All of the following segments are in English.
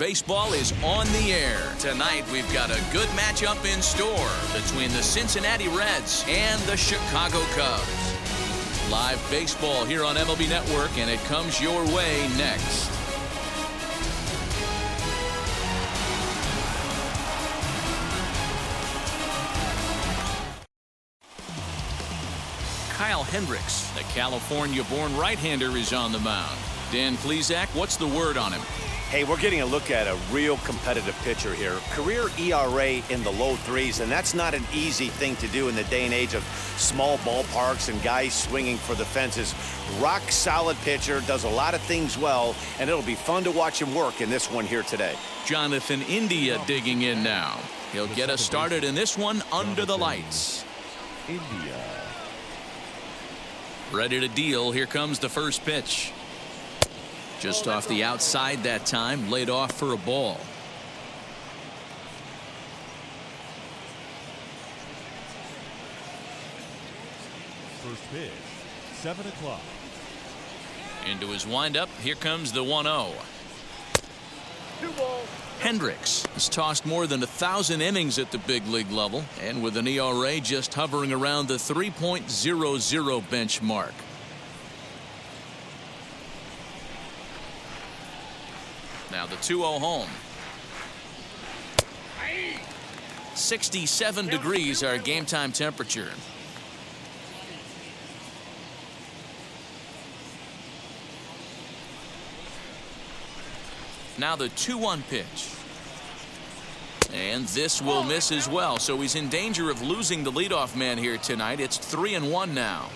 Baseball is on the air. Tonight, we've got a good matchup in store between the Cincinnati Reds and the Chicago Cubs. Live baseball here on MLB Network, and it comes your way next. Kyle Hendricks, the California-born right-hander, is on the mound. Dan Plesac, what's the word on him? Hey, we're getting a look at a real competitive pitcher here. Career ERA in the low threes, and that's not an easy thing to do in the day and age of small ballparks and guys swinging for the fences. Rock solid pitcher, does a lot of things well, and it'll be fun to watch him work in this one here today. Jonathan India digging in now. He'll get us started in this one under the lights. India. Ready to deal. Here comes the first pitch. Just off the outside that time, laid off for a ball. First pitch, 7 o'clock. Into his windup, here comes the 1-0. Hendricks has tossed more than 1,000 innings at the big league level, and with an ERA just hovering around the 3.00 benchmark. Now the 2-0 home. 67 degrees our game time temperature. Now the 2-1 pitch. And this will miss as well, so he's in danger of losing the leadoff man here tonight. It's 3-1 now.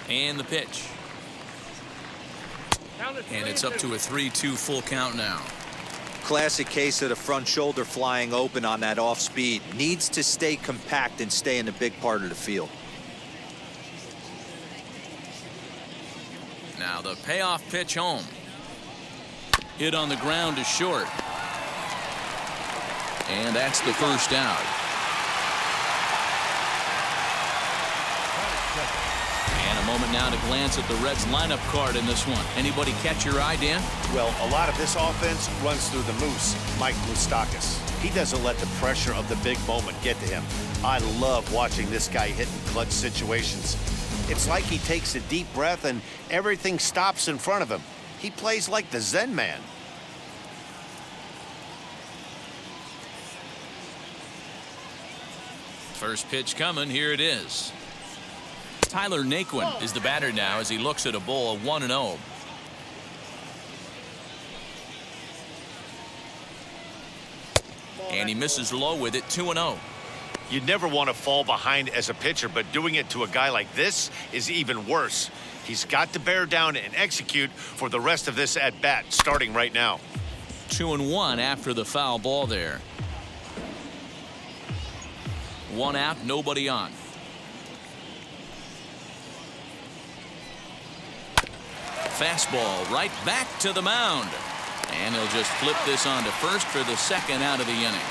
And the pitch. And it's up to a 3-2 full count now. Classic case of the front shoulder flying open on that off speed. Needs to stay compact and stay in the big part of the field. Now the payoff pitch home. Hit on the ground to short. And that's the first out. And a moment now to glance at the Reds lineup card in this one. Anybody catch your eye, Dan? Well, a lot of this offense runs through the Moose, Mike Moustakas. He doesn't let the pressure of the big moment get to him. I love watching this guy hit in clutch situations. It's like he takes a deep breath and everything stops in front of him. He plays like the Zen man. First pitch coming. Here it is. Tyler Naquin is the batter now as he looks at a ball of 1-0. And he misses low with it. 2-0. You never want to fall behind as a pitcher, but doing it to a guy like this is even worse. He's got to bear down and execute for the rest of this at bat, starting right now. 2-1 after the foul ball there. 1 out, nobody on. Fastball right back to the mound. And he'll just flip this on to first for the second out of the inning.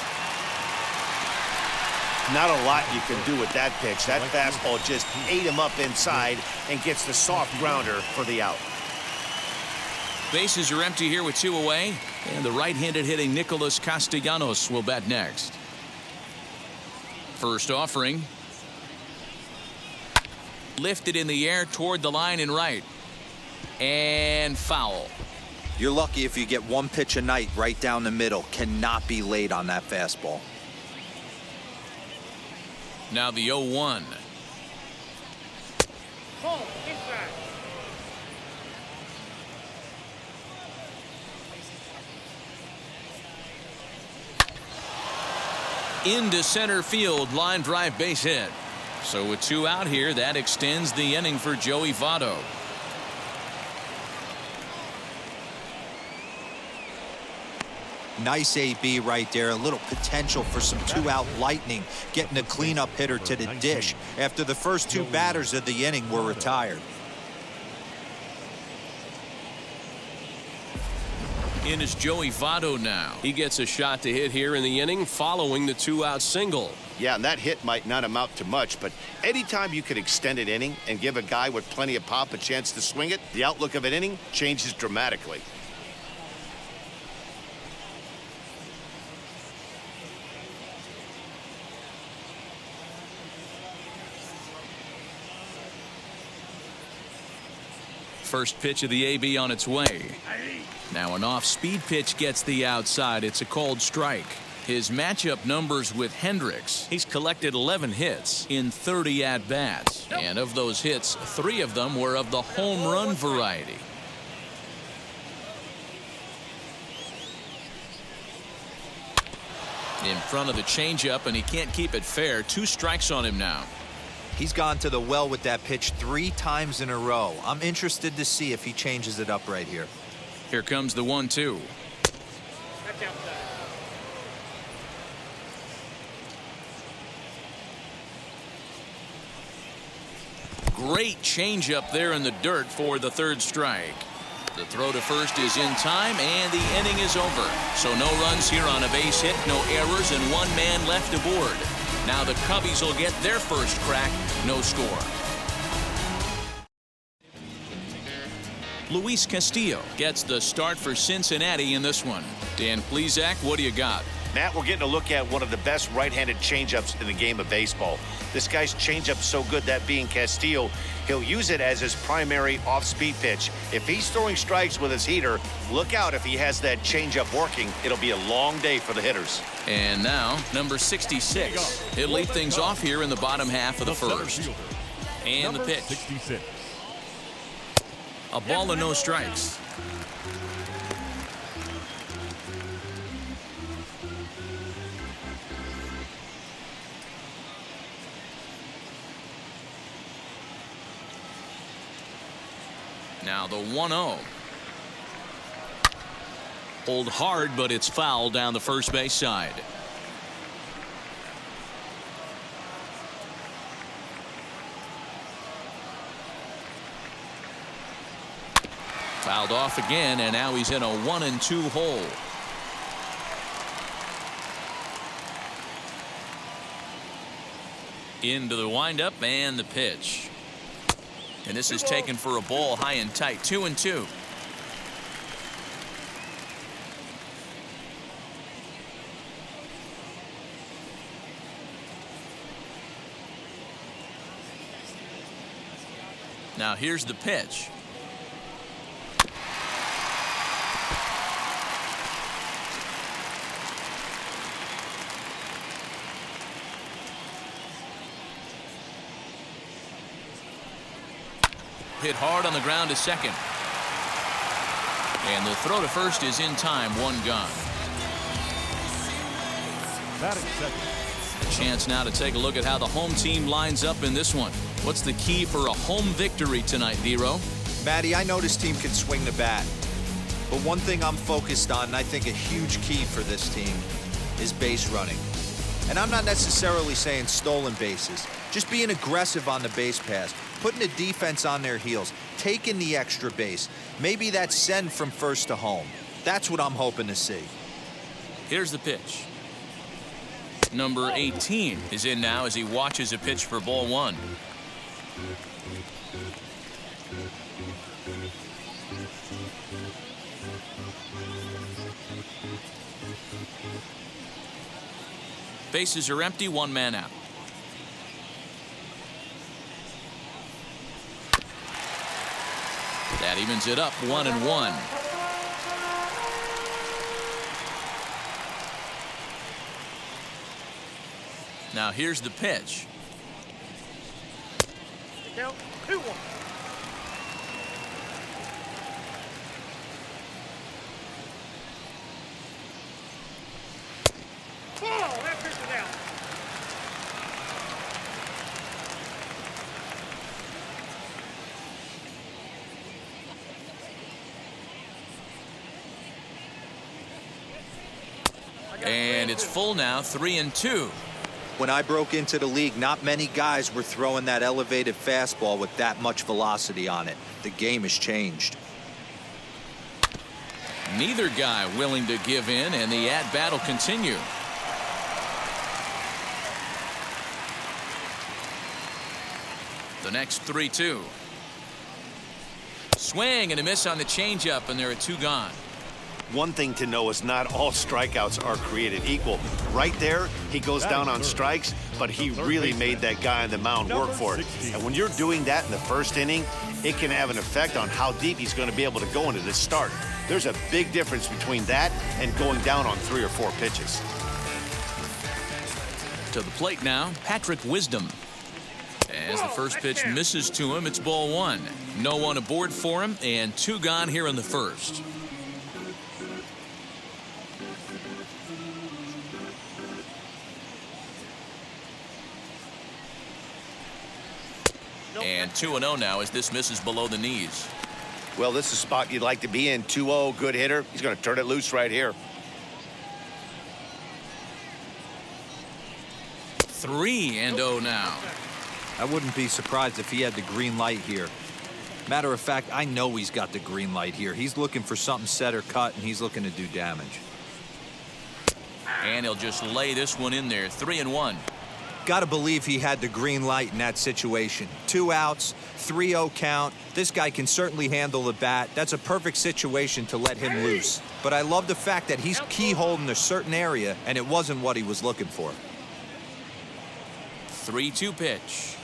Not a lot you can do with that pitch. That fastball just ate him up inside and gets the soft grounder for the out. Bases are empty here with 2 away. And the right-handed hitting Nicholas Castellanos will bat next. First offering. Lifted in the air toward the line and right. And foul. You're lucky if you get one pitch a night right down the middle. Cannot be late on that fastball. Now the 0-1. Into center field, line drive base hit. So with 2 out here, that extends the inning for Joey Votto. Nice AB right there. A little potential for some 2-out lightning, getting a cleanup hitter to the dish after the first 2 batters of the inning were retired. In is Joey Votto now. He gets a shot to hit here in the inning following the 2-out single. Yeah, and that hit might not amount to much, but anytime you could extend an inning and give a guy with plenty of pop a chance to swing it, the outlook of an inning changes dramatically. First pitch of the AB on its way. Now an off-speed pitch gets the outside. It's a called strike. His matchup numbers with Hendricks. He's collected 11 hits in 30 at-bats. And of those hits, 3 of them were of the home run variety. In front of the changeup, and he can't keep it fair. 2 strikes on him now. He's gone to the well with that pitch 3 times in a row. I'm interested to see if he changes it up right here. Here comes the 1-2. Great changeup there in the dirt for the 3rd strike. The throw to first is in time, and the inning is over. So no runs here on a base hit, no errors, and 1 man left aboard. Now the Cubbies will get their first crack, no score. Luis Castillo gets the start for Cincinnati in this one. Dan Plesac, what do you got? Matt, we're getting a look at one of the best right-handed changeups in the game of baseball. This guy's changeup's so good, that being Castillo, he'll use it as his primary off-speed pitch. If he's throwing strikes with his heater, look out if he has that changeup working. It'll be a long day for the hitters. And now, number 66. He'll lead things off here in the bottom half of the first. And the pitch. 66. A ball and no strikes. Now the 1-0. Hold hard, but it's foul down the first base side. Fouled off again, and now he's in a 1-2 hole. Into the windup and the pitch. And this is taken for a ball high and tight. 2-2. Now here's the pitch. Hit hard on the ground to second. And the throw to first is in time. 1 gone. Batting second. A chance now to take a look at how the home team lines up in this one. What's the key for a home victory tonight, Vero? Matty, I know this team can swing the bat. But one thing I'm focused on, and I think a huge key for this team, is base running. And I'm not necessarily saying stolen bases. Just being aggressive on the base pass. Putting the defense on their heels. Taking the extra base. Maybe that send from first to home. That's what I'm hoping to see. Here's the pitch. Number 18 is in now as he watches a pitch for ball 1. Bases are empty, 1 man out. That evens it up, 1-1. Now here's the pitch. Count 2-1. That pitch is out. And it's full now, 3-2. When I broke into the league, not many guys were throwing that elevated fastball with that much velocity on it. The game has changed. Neither guy willing to give in, and the at-bat will continue. The next 3-2. Swing and a miss on the changeup, and there are 2 gone. One thing to know is not all strikeouts are created equal. Right there, he goes down on strikes, but he really made that guy on the mound work for it. And when you're doing that in the first inning, it can have an effect on how deep he's going to be able to go into this start. There's a big difference between that and going down on 3 or 4 pitches. To the plate now, Patrick Wisdom. As the first pitch misses to him, it's ball 1. No one aboard for him, and 2 gone here in the first. And 2-0 now as this misses below the knees. Well, this is a spot you'd like to be in. 2-0, good hitter. He's going to turn it loose right here. 3-0 now. I wouldn't be surprised if he had the green light here. Matter of fact, I know he's got the green light here. He's looking for something set or cut, and he's looking to do damage. And he'll just lay this one in there. 3-1. Got to believe he had the green light in that situation. 2 outs, 3-0 count. This guy can certainly handle the bat. That's a perfect situation to let him loose. But I love the fact that he's keyholding a certain area, and it wasn't what he was looking for. 3-2 pitch.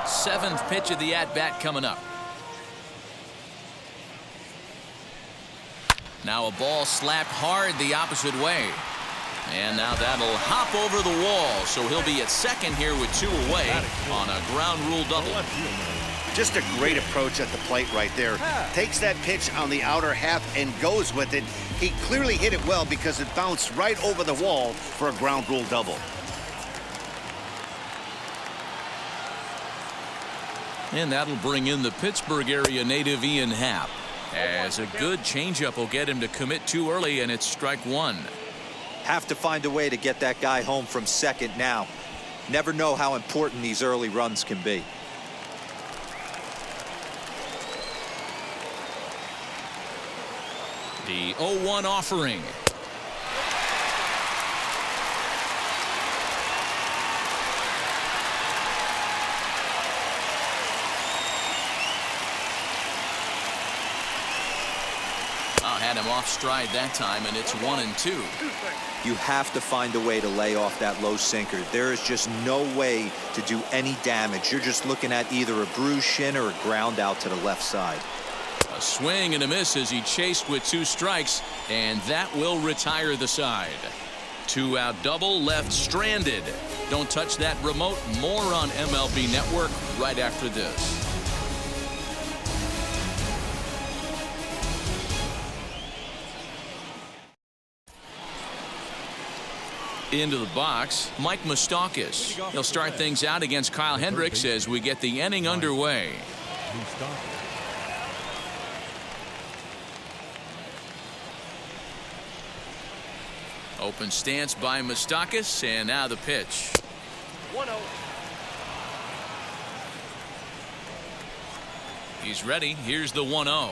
Seventh pitch of the at-bat coming up. Now a ball slapped hard the opposite way. And now that'll hop over the wall, so he'll be at second here with 2 away on a ground rule double. Just a great approach at the plate right there. Takes that pitch on the outer half and goes with it. He clearly hit it well because it bounced right over the wall for a ground rule double. And that'll bring in the Pittsburgh area native Ian Happ. As a good changeup will get him to commit too early, and it's strike 1. Have to find a way to get that guy home from second now. Never know how important these early runs can be. The 0-1 offering. Had him off stride that time, and it's 1-2. You have to find a way to lay off that low sinker. There is just no way to do any damage. You're just looking at either a bruised shin or a ground out to the left side. A swing and a miss as he chased with 2 strikes, and that will retire the side. 2-out double left stranded. Don't touch that remote. More on MLB Network right after this. Into the box, Mike Moustakas. He'll start things out against Kyle Hendricks as we get the inning underway. Open stance by Moustakas, and now the pitch. 1-0. He's ready. Here's the 1-0.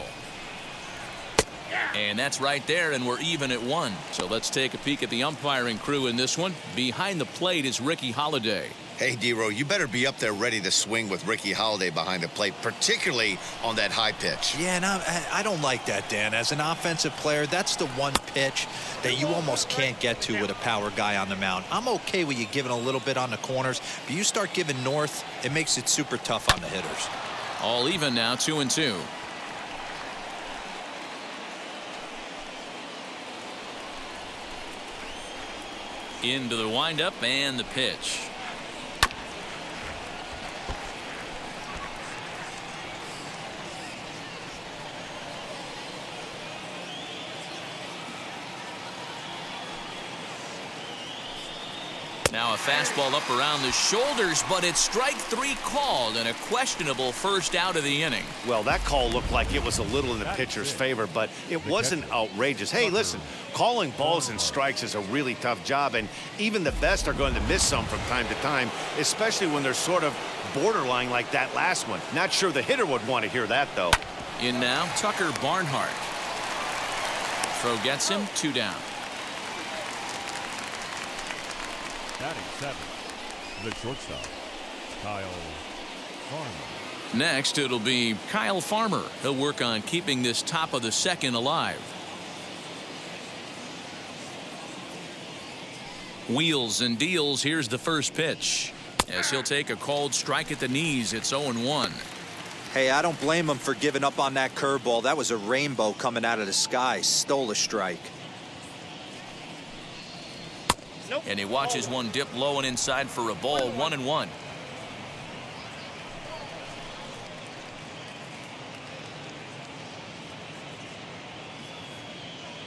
And that's right there, and we're even at 1. So let's take a peek at the umpiring crew in this one. Behind the plate is Ricky Holiday. Hey, D-Row, you better be up there ready to swing with Ricky Holiday behind the plate, particularly on that high pitch. Yeah, and I don't like that, Dan. As an offensive player, that's the one pitch that you almost can't get to with a power guy on the mound. I'm okay with you giving a little bit on the corners, but you start giving north, it makes it super tough on the hitters. All even now, 2-2. Into the windup and the pitch. Now a fastball up around the shoulders, but it's strike 3 called and a questionable first out of the inning. Well, that call looked like it was a little in the pitcher's favor, but it wasn't outrageous. Hey, listen, Calling balls and strikes is a really tough job, and even the best are going to miss some from time to time, especially when they're sort of borderline like that last one. Not sure the hitter would want to hear that, though. In now, Tucker Barnhart. Throw gets him, 2 down. Batting 7th, the shortstop, Kyle Farmer. Next, it'll be Kyle Farmer. He'll work on keeping this top of the second alive. Wheels and deals. Here's the first pitch. As he'll take a called strike at the knees, it's 0-1. Hey, I don't blame him for giving up on that curveball. That was a rainbow coming out of the sky. Stole a strike. Nope. And he watches one dip low and inside for a ball. 1-1.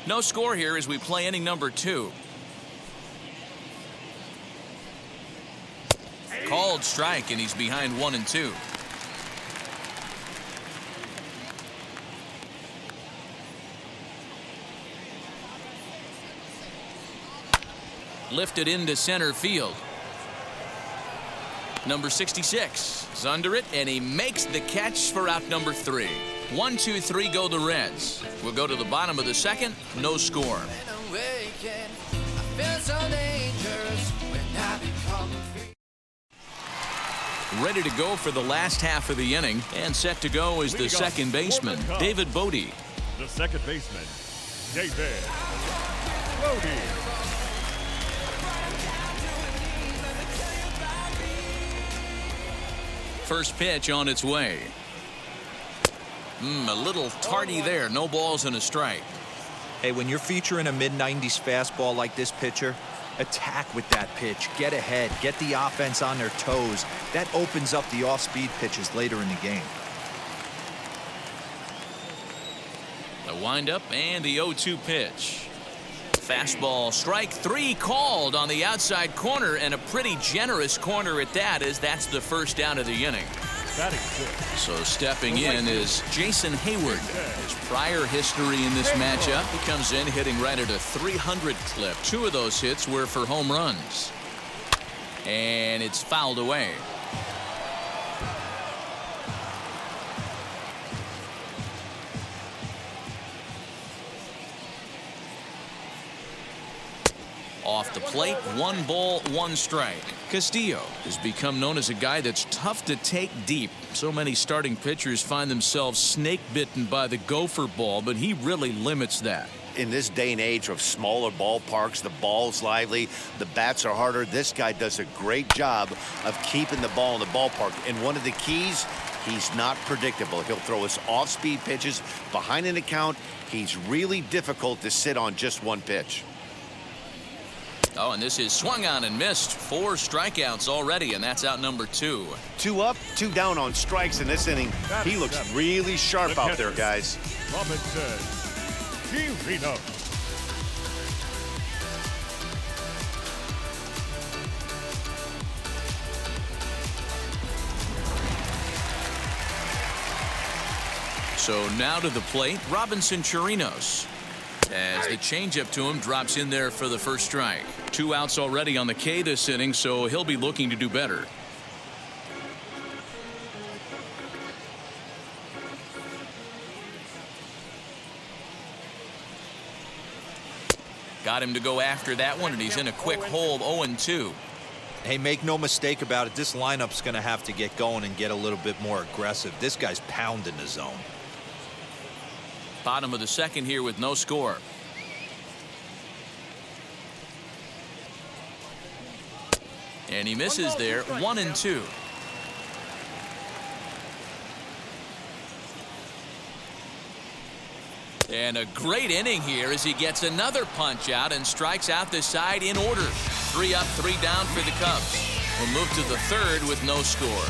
No score here as we play inning number 2. Called strike, and he's behind 1-2. Lifted into center field. Number 66 is under it, and he makes the catch for out number 3. 1, 2, 3 go the Reds. We'll go to the bottom of the second. No score. Ready to go for the last half of the inning, and set to go is the second baseman, David Bodie. The second baseman, David Bodie. First pitch on its way. A little tardy there. No balls and a strike. Hey, when you're featuring a mid-90s fastball like this pitcher, attack with that pitch. Get ahead. Get the offense on their toes. That opens up the off-speed pitches later in the game. The windup and the 0-2 pitch. Fastball, strike 3 called on the outside corner, and a pretty generous corner at that, as that's the first down of the inning. Batting 6th, So stepping in is Jason Hayward. His prior history in this matchup, he comes in hitting right at a 300 clip. 2 of those hits were for home runs. And it's fouled away. Off the plate, 1 ball, 1 strike. Castillo has become known as a guy that's tough to take deep. So many starting pitchers find themselves snake bitten by the gopher ball, but he really limits that. In this day and age of smaller ballparks, the ball's lively, the bats are harder. This guy does a great job of keeping the ball in the ballpark. And one of the keys, he's not predictable. He'll throw us off-speed pitches behind an account. He's really difficult to sit on just one pitch. Oh, and this is swung on and missed. 4 strikeouts already, and that's out number 2. 2 up, 2 down on strikes in this inning. He looks really sharp out there, guys. Robinson Chirino. So now to the plate, Robinson Chirinos. As the changeup to him drops in there for the first strike. 2 outs already on the K this inning, so he'll be looking to do better. Got him to go after that one, and he's in a quick hole, 0-2. Hey, make no mistake about it, this lineup's going to have to get going and get a little bit more aggressive. This guy's pounding the zone. Bottom of the second here with no score. And he misses there, 1-2. And a great inning here as he gets another punch out and strikes out the side in order. 3 up, 3 down for the Cubs. We'll move to the third with no score.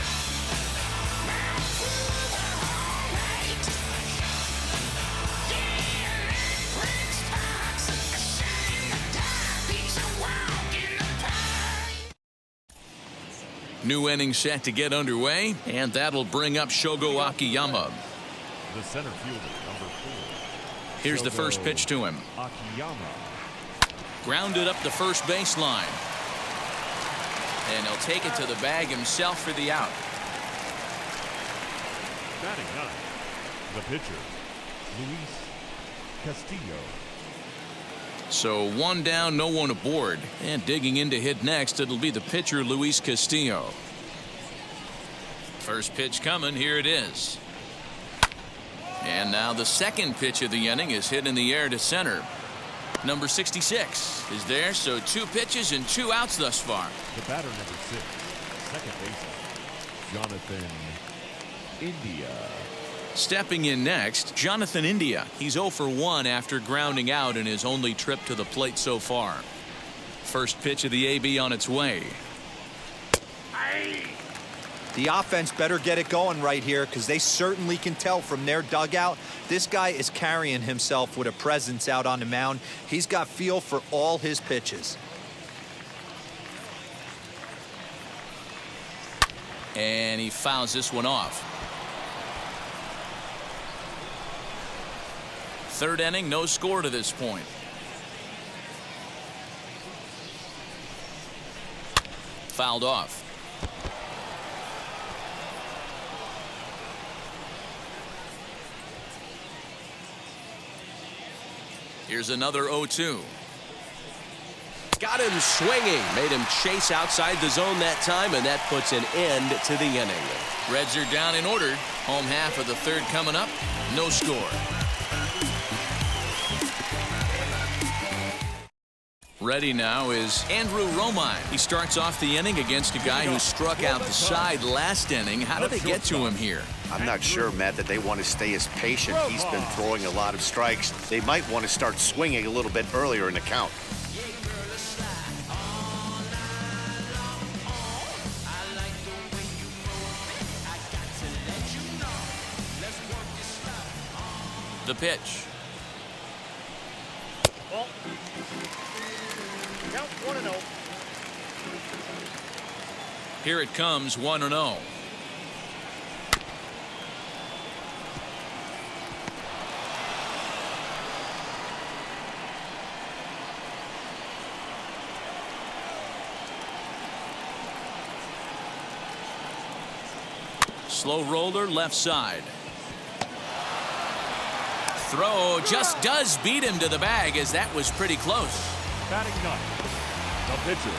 New inning set to get underway, and that'll bring up Shogo Akiyama. The center fielder, number 4, Here's the first pitch to him. Akiyama. Grounded up the first baseline. And he'll take it to the bag himself for the out. Batting ninth, the pitcher, Luis Castillo. So one down, no one aboard. And digging in to hit next, it'll be the pitcher, Luis Castillo. First pitch coming, here it is. And now the second pitch of the inning is hit in the air to center. Number 66 is there, so 2 pitches and 2 outs thus far. The batter number 6, second baseman, Jonathan India. Stepping in next, Jonathan India. He's 0 for 1 after grounding out in his only trip to the plate so far. First pitch of the AB on its way. The offense better get it going right here because they certainly can tell from their dugout this guy is carrying himself with a presence out on the mound. He's got feel for all his pitches. And he fouls this one off. Third inning, no score to this point. Fouled off. Here's another 0-2. Got him swinging. Made him chase outside the zone that time, and that puts an end to the inning. Reds are down in order. Home half of the third coming up. No score. Ready now is Andrew Romine. He starts off the inning against a guy who struck out the side last inning. How did they get to him here? I'm not sure, Matt, that they want to stay as patient. He's been throwing a lot of strikes. They might want to start swinging a little bit earlier in the count. The pitch. Ball. Count 1-0. Here it comes, 1-0. Slow roller left side. Throw just does beat him to the bag, as that was pretty close. Batting ninth, the pitcher,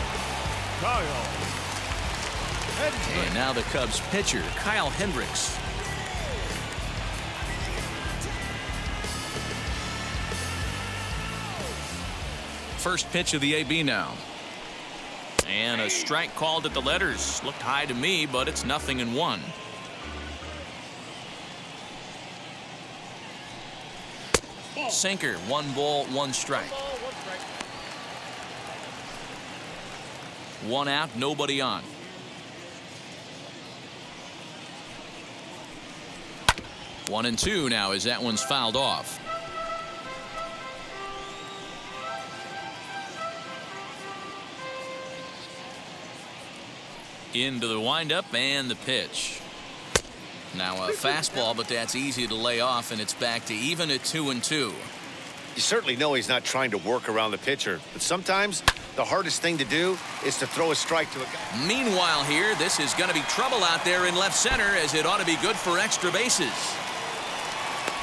Kyle Hendricks. And now the Cubs pitcher, Kyle Hendricks. First pitch of the AB now. And a strike called at the letters. Looked high to me, but it's 0-1. Sinker, 1 ball, 1 strike. 1 out, nobody on. One and 2 now as that one's fouled off. Into the windup and the pitch. Now a fastball, but that's easy to lay off, and it's back to even at 2-2. You certainly know he's not trying to work around the pitcher, but sometimes the hardest thing to do is to throw a strike to a guy. Meanwhile here, this is going to be trouble out there in left center, as it ought to be good for extra bases.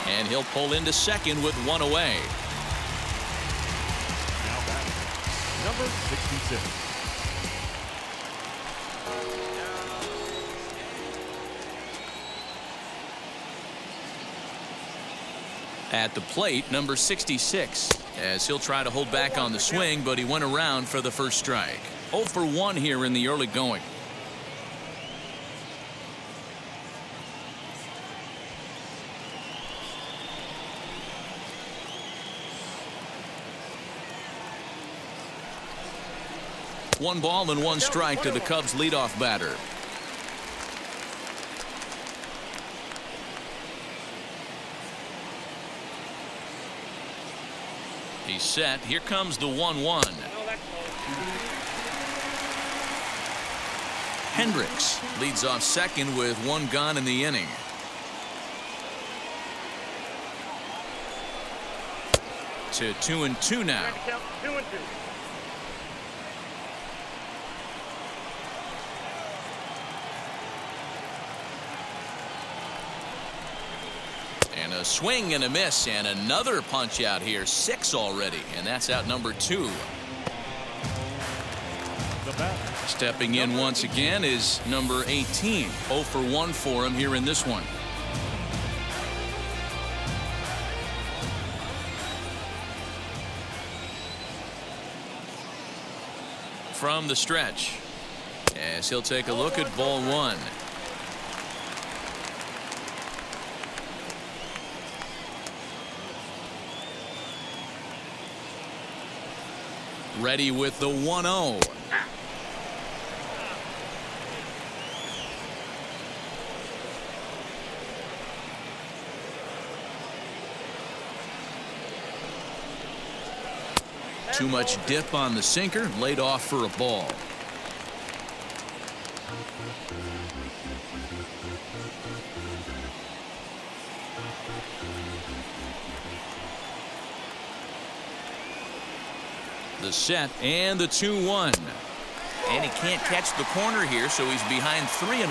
And he'll pull into second with 1 away. Now batting, number 66. At the plate, number 66, as he'll try to hold back on the swing, but he went around for the first strike. 0 for 1 here in the early going. One ball and 1 strike to the Cubs leadoff batter. He's set. Here comes the 1-1. Hendricks leads off second with 1 gone in the inning. to 2-2 now. Trying to count 2-2. And a swing and a miss, and another punch out here. 6 already, and that's out number 2. The batter. Stepping in once again is number 18. 0 for 1 for him here in this one. From the stretch, as he'll take a look at ball 1. Ready with the 1-0. Too much dip on the sinker, laid off for a ball. The set and the 2-1. And he can't catch the corner here, so he's behind 3-1.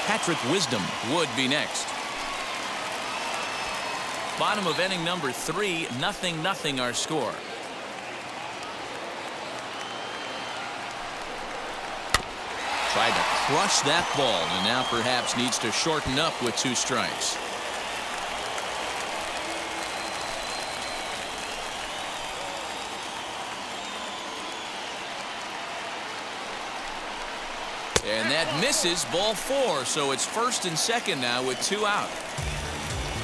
Patrick Wisdom would be next. Bottom of inning number 3, 0-0 our score. Tried to crush that ball, and now perhaps needs to shorten up with 2 strikes. And that misses, ball 4, so it's 1st and 2nd now with 2 out.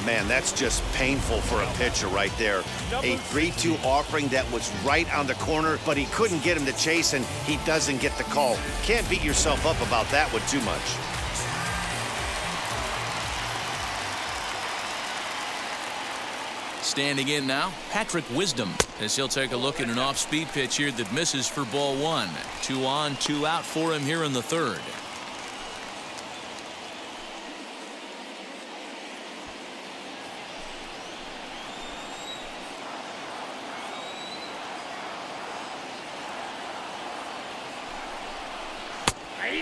Man, that's just painful for a pitcher right there. A 3-2 offering that was right on the corner, but he couldn't get him to chase, and he doesn't get the call. Can't beat yourself up about that one too much. Standing in now, Patrick Wisdom, as he'll take a look at an off-speed pitch here that misses for ball 1. 2 on, 2 out for him here in the 3rd.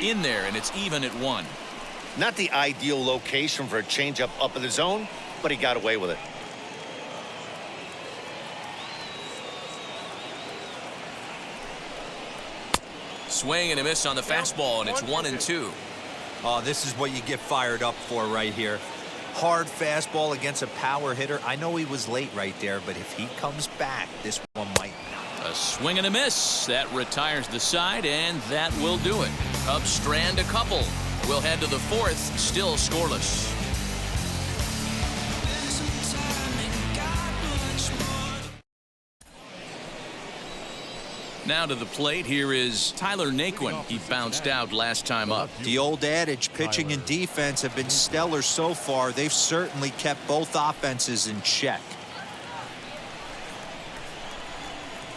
In there, and it's even at 1. Not the ideal location for a changeup up in the zone, but he got away with it. Swing and a miss on the fastball, and it's 1-2. Oh, this is what you get fired up for right here. Hard fastball against a power hitter. I know he was late right there, but if he comes back, this one might. A swing and a miss. That retires the side, and that will do it. Cubs strand a couple. We'll head to the 4th, still scoreless. Now to the plate, here is Tyler Naquin. He bounced out last time up. The old adage, pitching and defense have been stellar so far. They've certainly kept both offenses in check.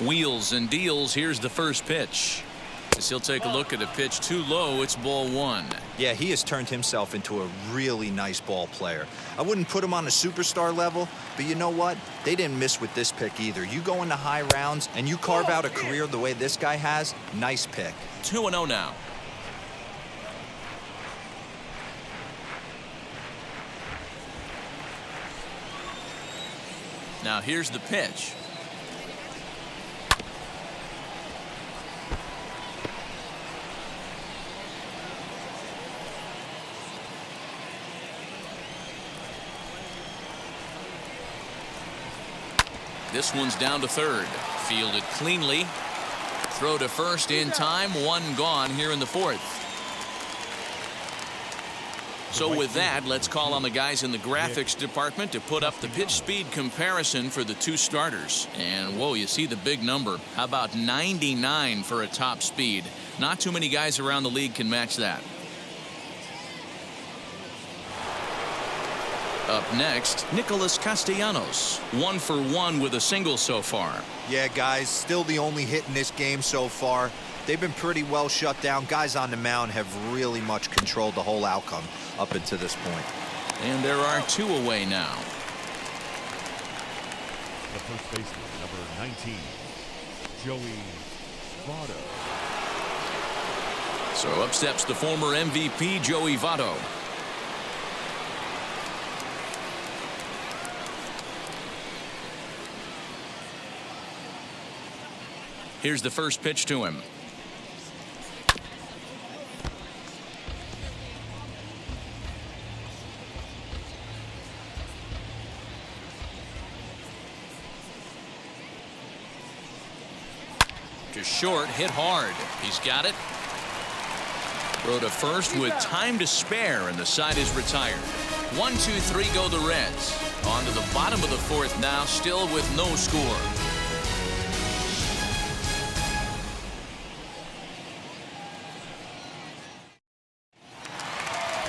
Wheels and deals. Here's the first pitch. As he'll take a look at a pitch too low, it's ball 1. Yeah, he has turned himself into a really nice ball player. I wouldn't put him on a superstar level, but you know what? They didn't miss with this pick either. You go into high rounds and you carve out a career the way this guy has, nice pick. 2-0 now. Now here's the pitch. This one's down to 3rd. Fielded cleanly. Throw to 1st in time. 1 gone here in the 4th. So with that, let's call on the guys in the graphics department to put up the pitch speed comparison for the 2 starters. And whoa, you see the big number. How about 99 for a top speed? Not too many guys around the league can match that. Up next, Nicholas Castellanos. 1 for 1 with a single so far. Yeah, guys, still the only hit in this game so far. They've been pretty well shut down. Guys on the mound have really much controlled the whole outcome up until this point. And there are 2 away now. The first baseman, number 19, Joey Votto. So up steps the former MVP, Joey Votto. Here's the first pitch to him. To short, hit hard. He's got it. Throw to first with time to spare, and the side is retired. 1, 2, 3 go the Reds. On to the bottom of the fourth now, still with no score.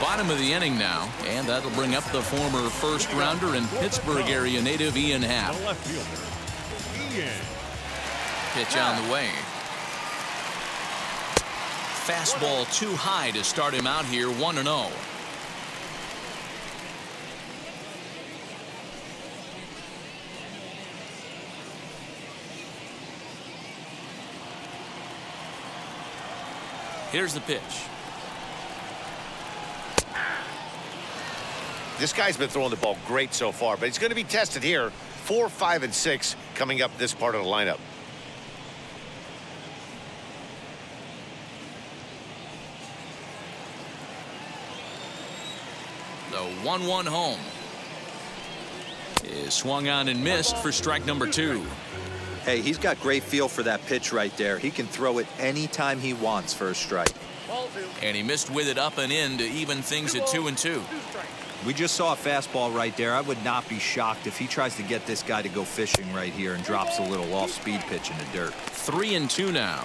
Bottom of the inning now, and that'll bring up the former first rounder and Pittsburgh area native Ian Happ. The left fielder, Ian. Pitch on the way. Fastball too high to start him out here, 1-0. Here's the pitch. This guy's been throwing the ball great so far, but he's going to be tested here. 4, 5, and 6 coming up this part of the lineup. The 1-1 home is swung on and missed for strike number 2. Hey, he's got great feel for that pitch right there. He can throw it anytime he wants for a strike. Ball 2. And he missed with it up and in to even things at 2-2. 2 strikes. We just saw a fastball right there. I would not be shocked if he tries to get this guy to go fishing right here and drops a little off-speed pitch in the dirt. 3-2 now.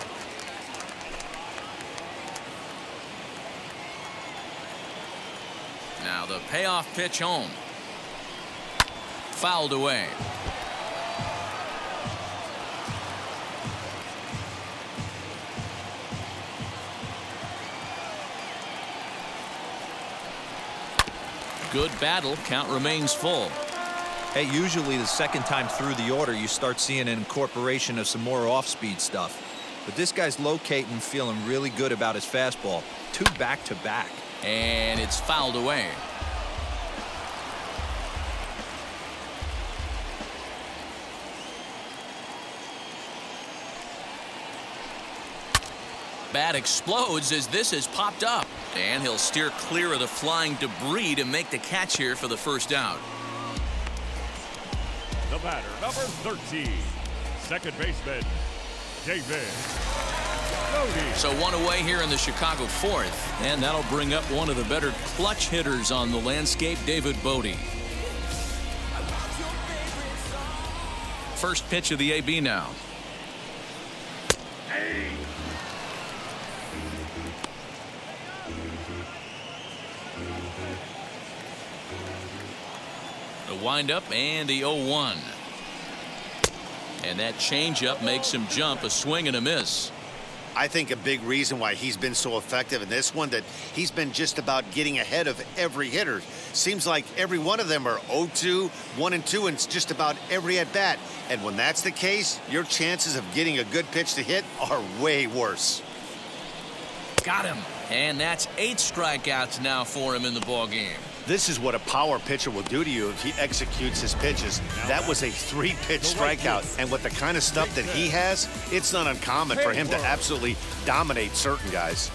Now the payoff pitch home. Fouled away. Good battle. Count remains full. Hey, usually the second time through the order, you start seeing an incorporation of some more off-speed stuff. But this guy's locating, feeling really good about his fastball. 2 back-to-back. And it's fouled away. Bat explodes as this is popped up. And he'll steer clear of the flying debris to make the catch here for the first out. The batter, number 13, second baseman, David Bodie. So 1 away here in the Chicago fourth. And that'll bring up one of the better clutch hitters on the landscape, David Bodie. First pitch of the AB now. The windup and the 0-1. And that changeup makes him jump, a swing and a miss. I think a big reason why he's been so effective in this one, that he's been just about getting ahead of every hitter. Seems like every one of them are 0-2, 1-2, and just about every at bat. And when that's the case, your chances of getting a good pitch to hit are way worse. Got him. And that's 8 strikeouts now for him in the ballgame. This is what a power pitcher will do to you if he executes his pitches. That was a 3-pitch strikeout, and with the kind of stuff that he has, it's not uncommon for him to absolutely dominate certain guys.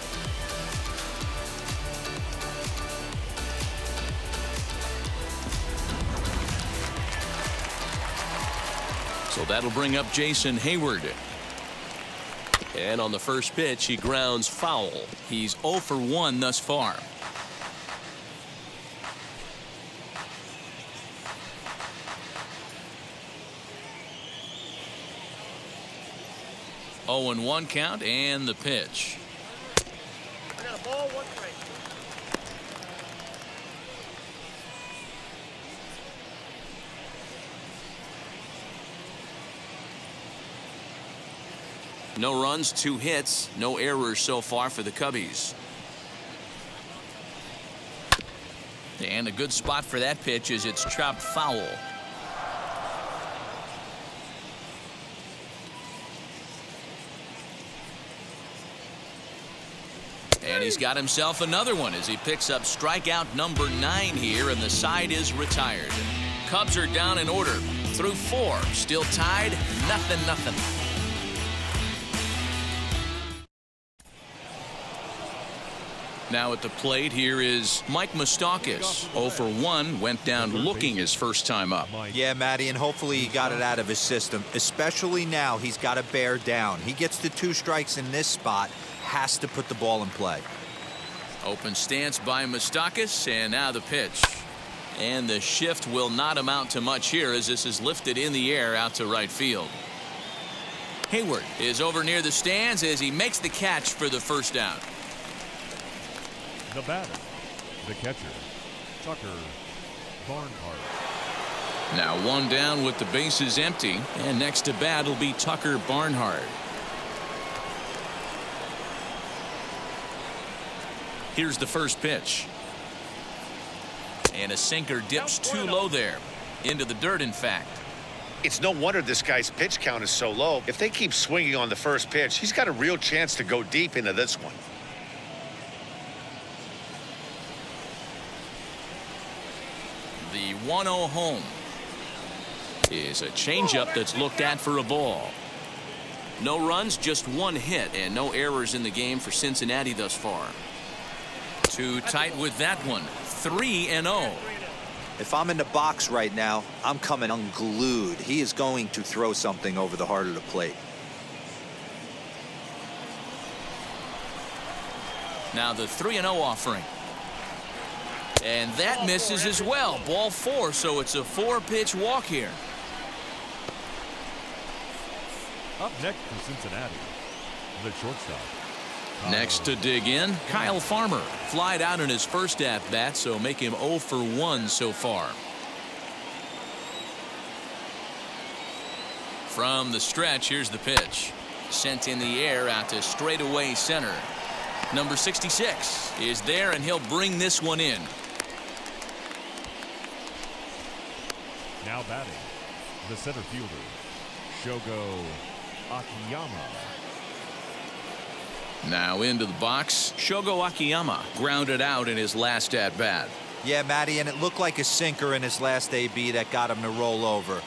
So that'll bring up Jason Hayward. And on the first pitch, he grounds foul. He's 0 for 1 thus far. Oh, and 1 count, and the pitch. I got a ball, 1 strike. No runs, 2 hits, no errors so far for the Cubbies. And a good spot for that pitch as it's chopped foul. And he's got himself another one as he picks up strikeout number 9 here, and the side is retired. Cubs are down in order through 4, still tied, 0-0. Now at the plate here is Mike Moustakas. 0 for 1, went down looking his first time up. Yeah, Matty, and hopefully he got it out of his system, especially now he's got to bear down. He gets the 2 strikes in this spot, has to put the ball in play. Open stance by Moustakas, and now the pitch. And the shift will not amount to much here as this is lifted in the air out to right field. Hayward is over near the stands as he makes the catch for the first down. The batter, the catcher, Tucker Barnhart. Now 1 down with the bases empty, and next to bat will be Tucker Barnhart. Here's the first pitch. And a sinker dips too low there. Into the dirt, in fact. It's no wonder this guy's pitch count is so low. If they keep swinging on the first pitch, he's got a real chance to go deep into this one. The 1-0 home is a changeup that's looked at for a ball. No runs, just 1 hit, and no errors in the game for Cincinnati thus far. Too tight with that one. 3-0. If I'm in the box right now, I'm coming unglued. He is going to throw something over the heart of the plate. Now the 3-0 offering. And that misses as well. Ball 4, so it's a 4-pitch walk here. Up next for Cincinnati, the shortstop. Next to dig in, Kyle Farmer. Flied out in his first at-bat, so make him 0 for 1 so far. From the stretch, here's the pitch. Sent in the air out to straightaway center. Number 66 is there, and he'll bring this one in. Now batting, the center fielder, Shogo Akiyama. Now into the box, Shogo Akiyama grounded out in his last at-bat. Yeah, Matty, and it looked like a sinker in his last AB that got him to roll over.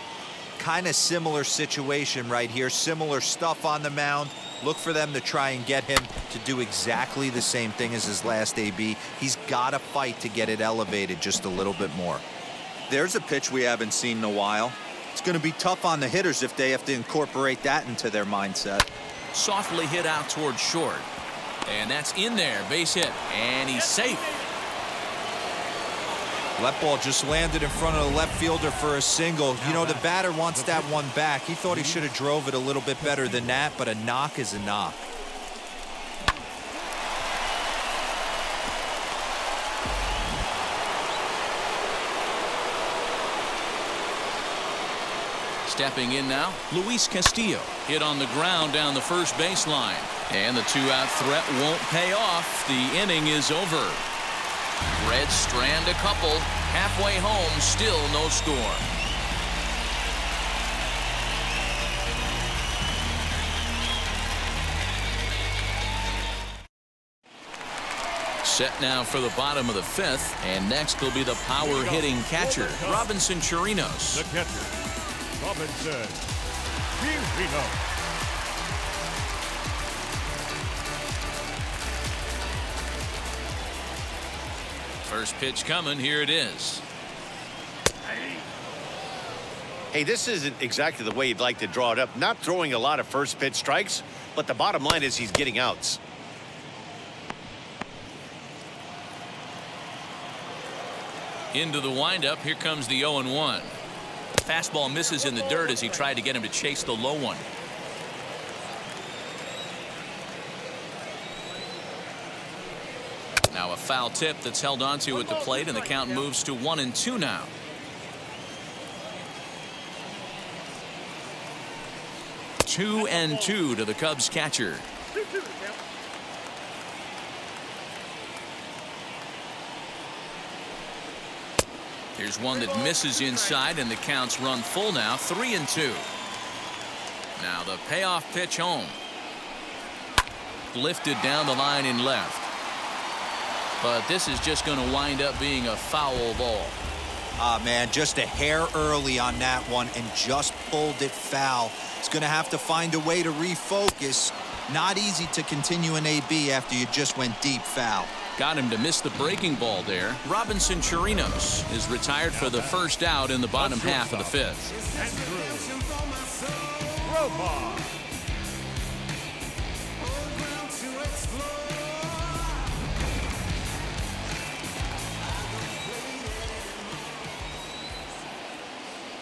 Kind of similar situation right here, similar stuff on the mound. Look for them to try and get him to do exactly the same thing as his last AB. He's got to fight to get it elevated just a little bit more. There's a pitch we haven't seen in a while. It's going to be tough on the hitters if they have to incorporate that into their mindset. Softly hit out towards short. And that's in there, base hit. And he's safe. That ball just landed in front of the left fielder for a single. You know, the batter wants that one back. He thought he should have drove it a little bit better than that, but a knock is a knock. Stepping in now, Luis Castillo. Hit on the ground down the first baseline. And the 2-out threat won't pay off. The inning is over. Reds strand a couple. Halfway home, still no score. Set now for the bottom of the 5th. And next will be the power-hitting catcher, Robinson Chirinos. The catcher, Robinson Chirinos. First pitch coming. Here it is. Hey, this isn't exactly the way you'd like to draw it up. Not throwing a lot of first pitch strikes, but the bottom line is he's getting outs. Into the windup. Here comes the 0-1. Fastball misses in the dirt as he tried to get him to chase the low one. Now a foul tip that's held onto at the plate, and the count moves to 1-2 now. Two and 2 to the Cubs catcher. Here's one that misses inside, and the counts run full now. 3-2. Now the payoff pitch home. Lifted down the line in left. But this is just going to wind up being a foul ball. Ah, man, just a hair early on that one and just pulled it foul. He's going to have to find a way to refocus. Not easy to continue an AB after you just went deep foul. Got him to miss the breaking ball there. Robinson Chirinos is retired for the first out in the bottom half of the fifth.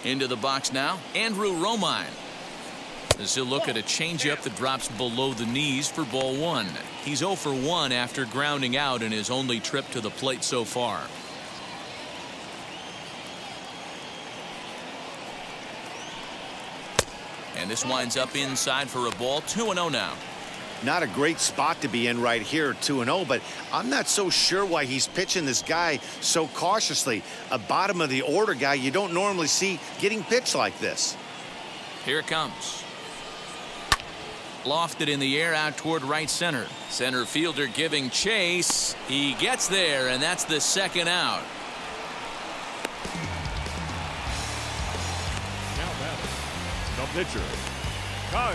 Into the box now, Andrew Romine. As he'll look at a changeup that drops below the knees for ball one. He's 0 for 1 after grounding out in his only trip to the plate so far. And this winds up inside for a ball. 2-0 now. Not a great spot to be in right here, 2-0, but I'm not so sure why he's pitching this guy so cautiously. A bottom of the order guy you don't normally see getting pitched like this. Here it comes. Lofted in the air out toward right center. Center fielder giving chase. He gets there, and that's the second out. Now batting, the pitcher, Kyle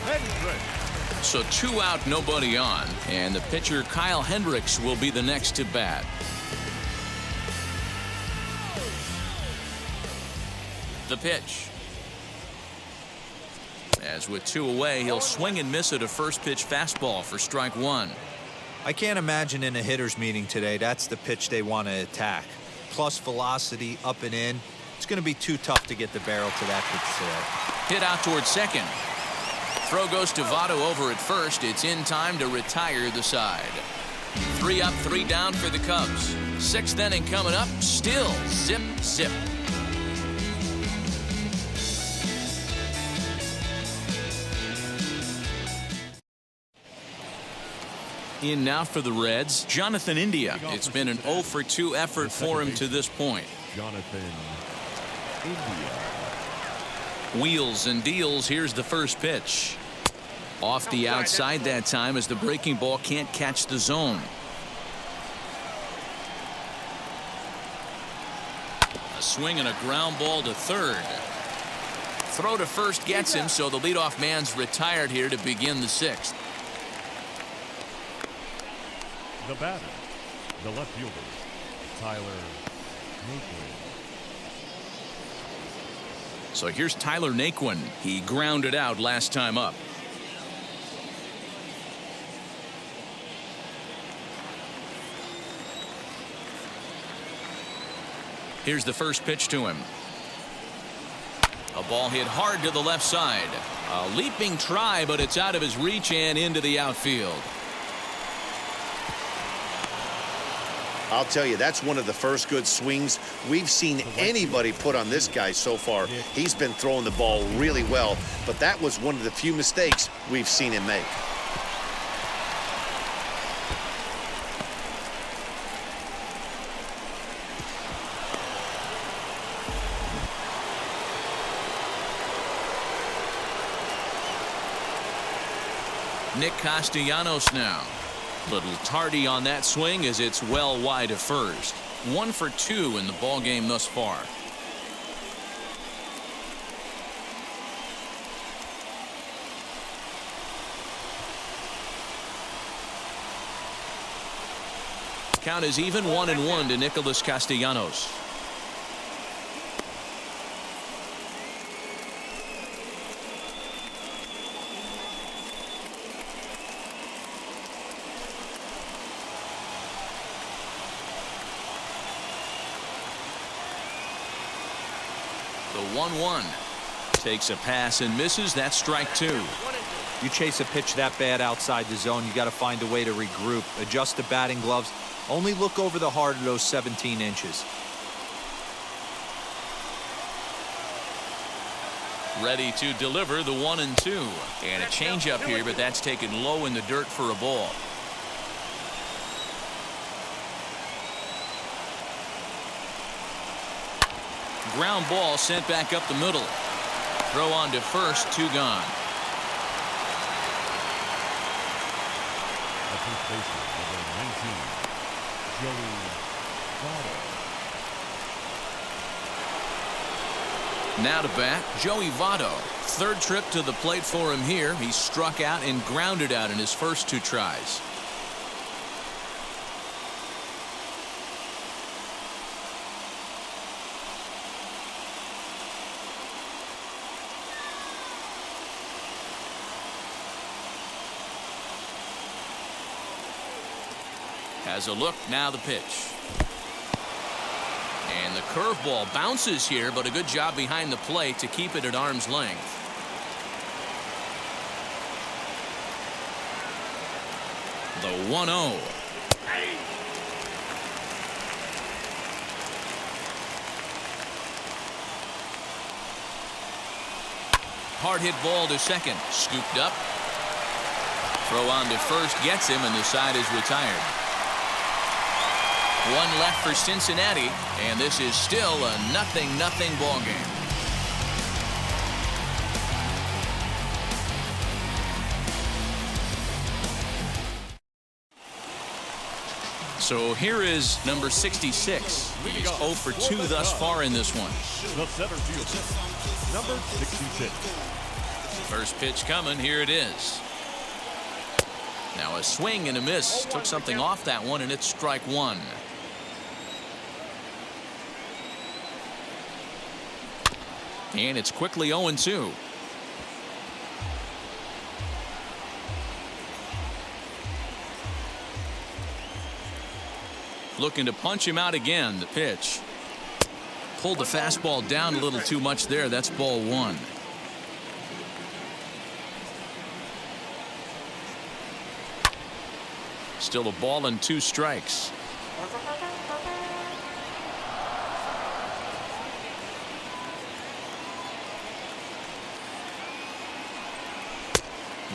Hendricks. So 2 out, nobody on, and the pitcher Kyle Hendricks will be the next to bat. The pitch. As with 2 away, he'll swing and miss at a first pitch fastball for strike 1. I can't imagine in a hitter's meeting today that's the pitch they want to attack. Plus velocity up and in. It's going to be too tough to get the barrel to that pitch today. Hit out toward second. Throw goes to Votto over at first. It's in time to retire the side. 3 up, 3 down for the Cubs. 6th inning coming up. Still zip, zip. In now for the Reds, Jonathan India. It's been an 0 for 2 effort for him to this point. Jonathan India. Wheels and deals. Here's the first pitch. Off the outside that time as the breaking ball can't catch the zone. A swing and a ground ball to third. Throw to first gets him, so the leadoff man's retired here to begin the 6th. The batter, the left fielder, Tyler Naquin. So here's Tyler Naquin. He grounded out last time up. Here's the first pitch to him. A ball hit hard to the left side. A leaping try, but it's out of his reach and into the outfield. I'll tell you, that's one of the first good swings we've seen anybody put on this guy so far. He's been throwing the ball really well, but that was one of the few mistakes we've seen him make. Nick Castellanos now. Little tardy on that swing as it's well wide of first. 1 for 2 in the ball game thus far. Count is even 1-1 to Nicholas Castellanos. The 1-1 takes a pass and misses. That's strike 2. You chase a pitch that bad outside the zone, you got to find a way to regroup, adjust the batting gloves, only look over the heart of those 17 inches. Ready to deliver the 1-2. And a changeup here, but that's taken low in the dirt for a ball. Ground ball sent back up the middle. Throw on to first, 2 gone. The first baseman, number 19, Joey Votto. Now to bat, Joey Votto. Third trip to the plate for him here. He struck out and grounded out in his first 2 tries. Has a look, now the pitch. And the curveball bounces here, but a good job behind the plate to keep it at arm's length. The 1-0. Hard hit ball to second. Scooped up. Throw on to first gets him, and the side is retired. 1 left for Cincinnati, and this is still a 0-0 ball game. So here is number 66. He's 0 for 2 thus far in this one. The center fielder, number 66. First pitch coming. Here it is. Now a swing and a miss. Took something off that one, and it's strike 1. And it's quickly 0-2. Looking to punch him out again. The pitch. Pulled the fastball down a little too much there. That's ball 1. Still a ball and 2 strikes.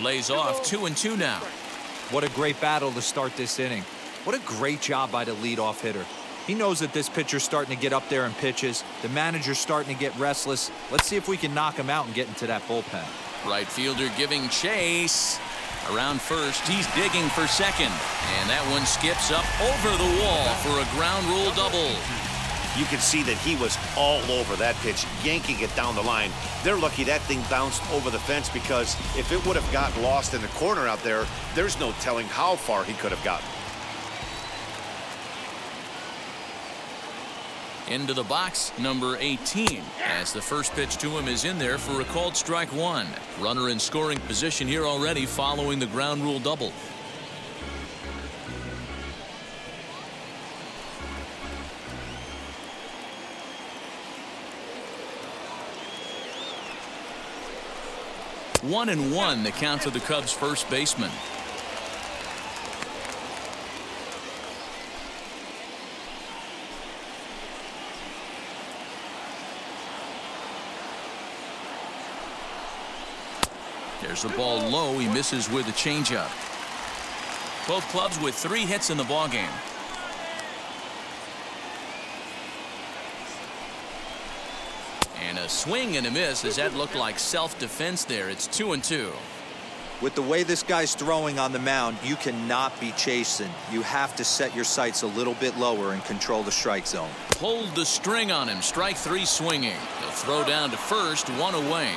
Lays off 2-2 now. What a great battle to start this inning. What a great job by the leadoff hitter. He knows that this pitcher's starting to get up there in pitches. The manager's starting to get restless. Let's see if we can knock him out and get into that bullpen. Right fielder giving chase. Around first, he's digging for second. And that one skips up over the wall for a ground rule double. You can see that he was all over that pitch, yanking it down the line. They're lucky that thing bounced over the fence, because if it would have gotten lost in the corner out there, there's no telling how far he could have gotten. Into the box, number 18, as the first pitch to him is in there for a called strike 1. Runner in scoring position here already following the ground rule double. One and one, the count to the Cubs' first baseman. There's the ball low. He misses with a changeup. Both clubs with 3 hits in the ballgame. And a swing and a miss, as that looked like self-defense there. It's 2-2. With the way this guy's throwing on the mound, you cannot be chasing. You have to set your sights a little bit lower and control the strike zone. Pulled the string on him. Strike 3 swinging. The throw down to first, 1 away.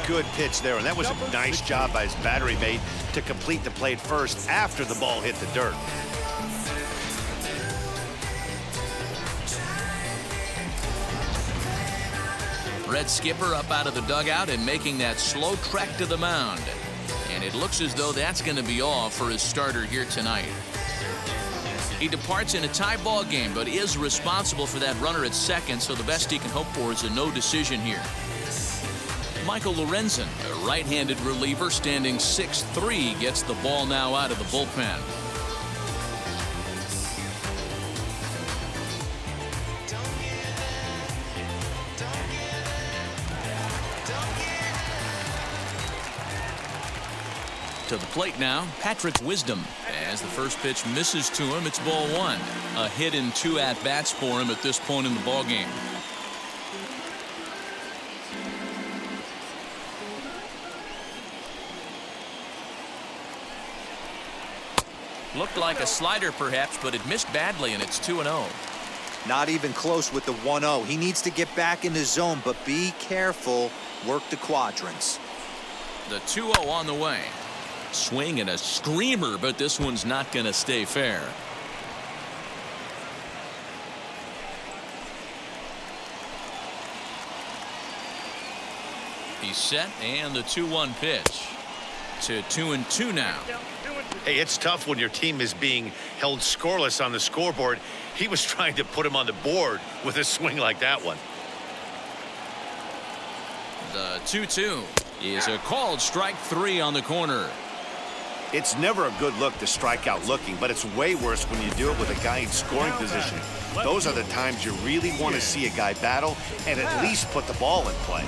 Good pitch there, and that was a nice job by his battery mate to complete the play first after the ball hit the dirt. Red skipper up out of the dugout and making that slow trek to the mound. And it looks as though that's going to be all for his starter here tonight. He departs in a tie ball game, but is responsible for that runner at second, so the best he can hope for is a no decision here. Michael Lorenzen, a right-handed reliever standing 6'3", gets the ball now out of the bullpen. To the plate now, Patrick Wisdom. As the first pitch misses to him, it's ball 1. A hit in 2 at-bats for him at this point in the ballgame. Looked like a slider perhaps, but it missed badly, and it's 2-0. Not even close with the 1-0. He needs to get back in the zone, but be careful. Work the quadrants. The 2-0 on the way. Swing and a screamer, but this one's not going to stay fair. He's set, and the 2-1 pitch. To 2-2 now. Hey, it's tough when your team is being held scoreless on the scoreboard. He was trying to put him on the board with a swing like that one. The 2-2 is a called strike 3 on the corner. It's never a good look to strike out looking, but it's way worse when you do it with a guy in scoring position. Those are the times you really want to see a guy battle and at least put the ball in play.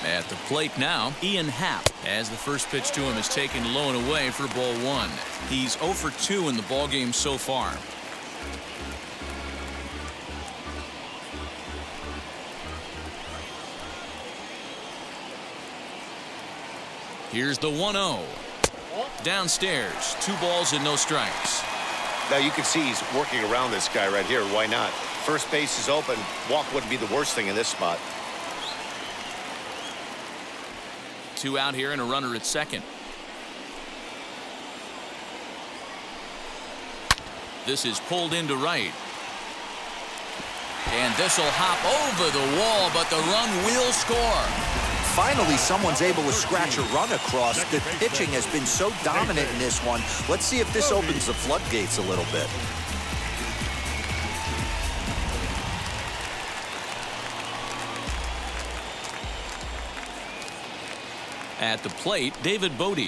At the plate now, Ian Happ, as the first pitch to him is taken low and away for ball 1. He's 0 for 2 in the ballgame so far. Here's the 1-0. Downstairs, 2 balls and no strikes. Now you can see he's working around this guy right here. Why not? First base is open. Walk wouldn't be the worst thing in this spot. 2 out here and a runner at second. This is pulled into right. And this will hop over the wall, but the run will score. Finally, someone's able to scratch a run across. The pitching has been so dominant in this one. Let's see if this opens the floodgates a little bit. At the plate, David Bodie.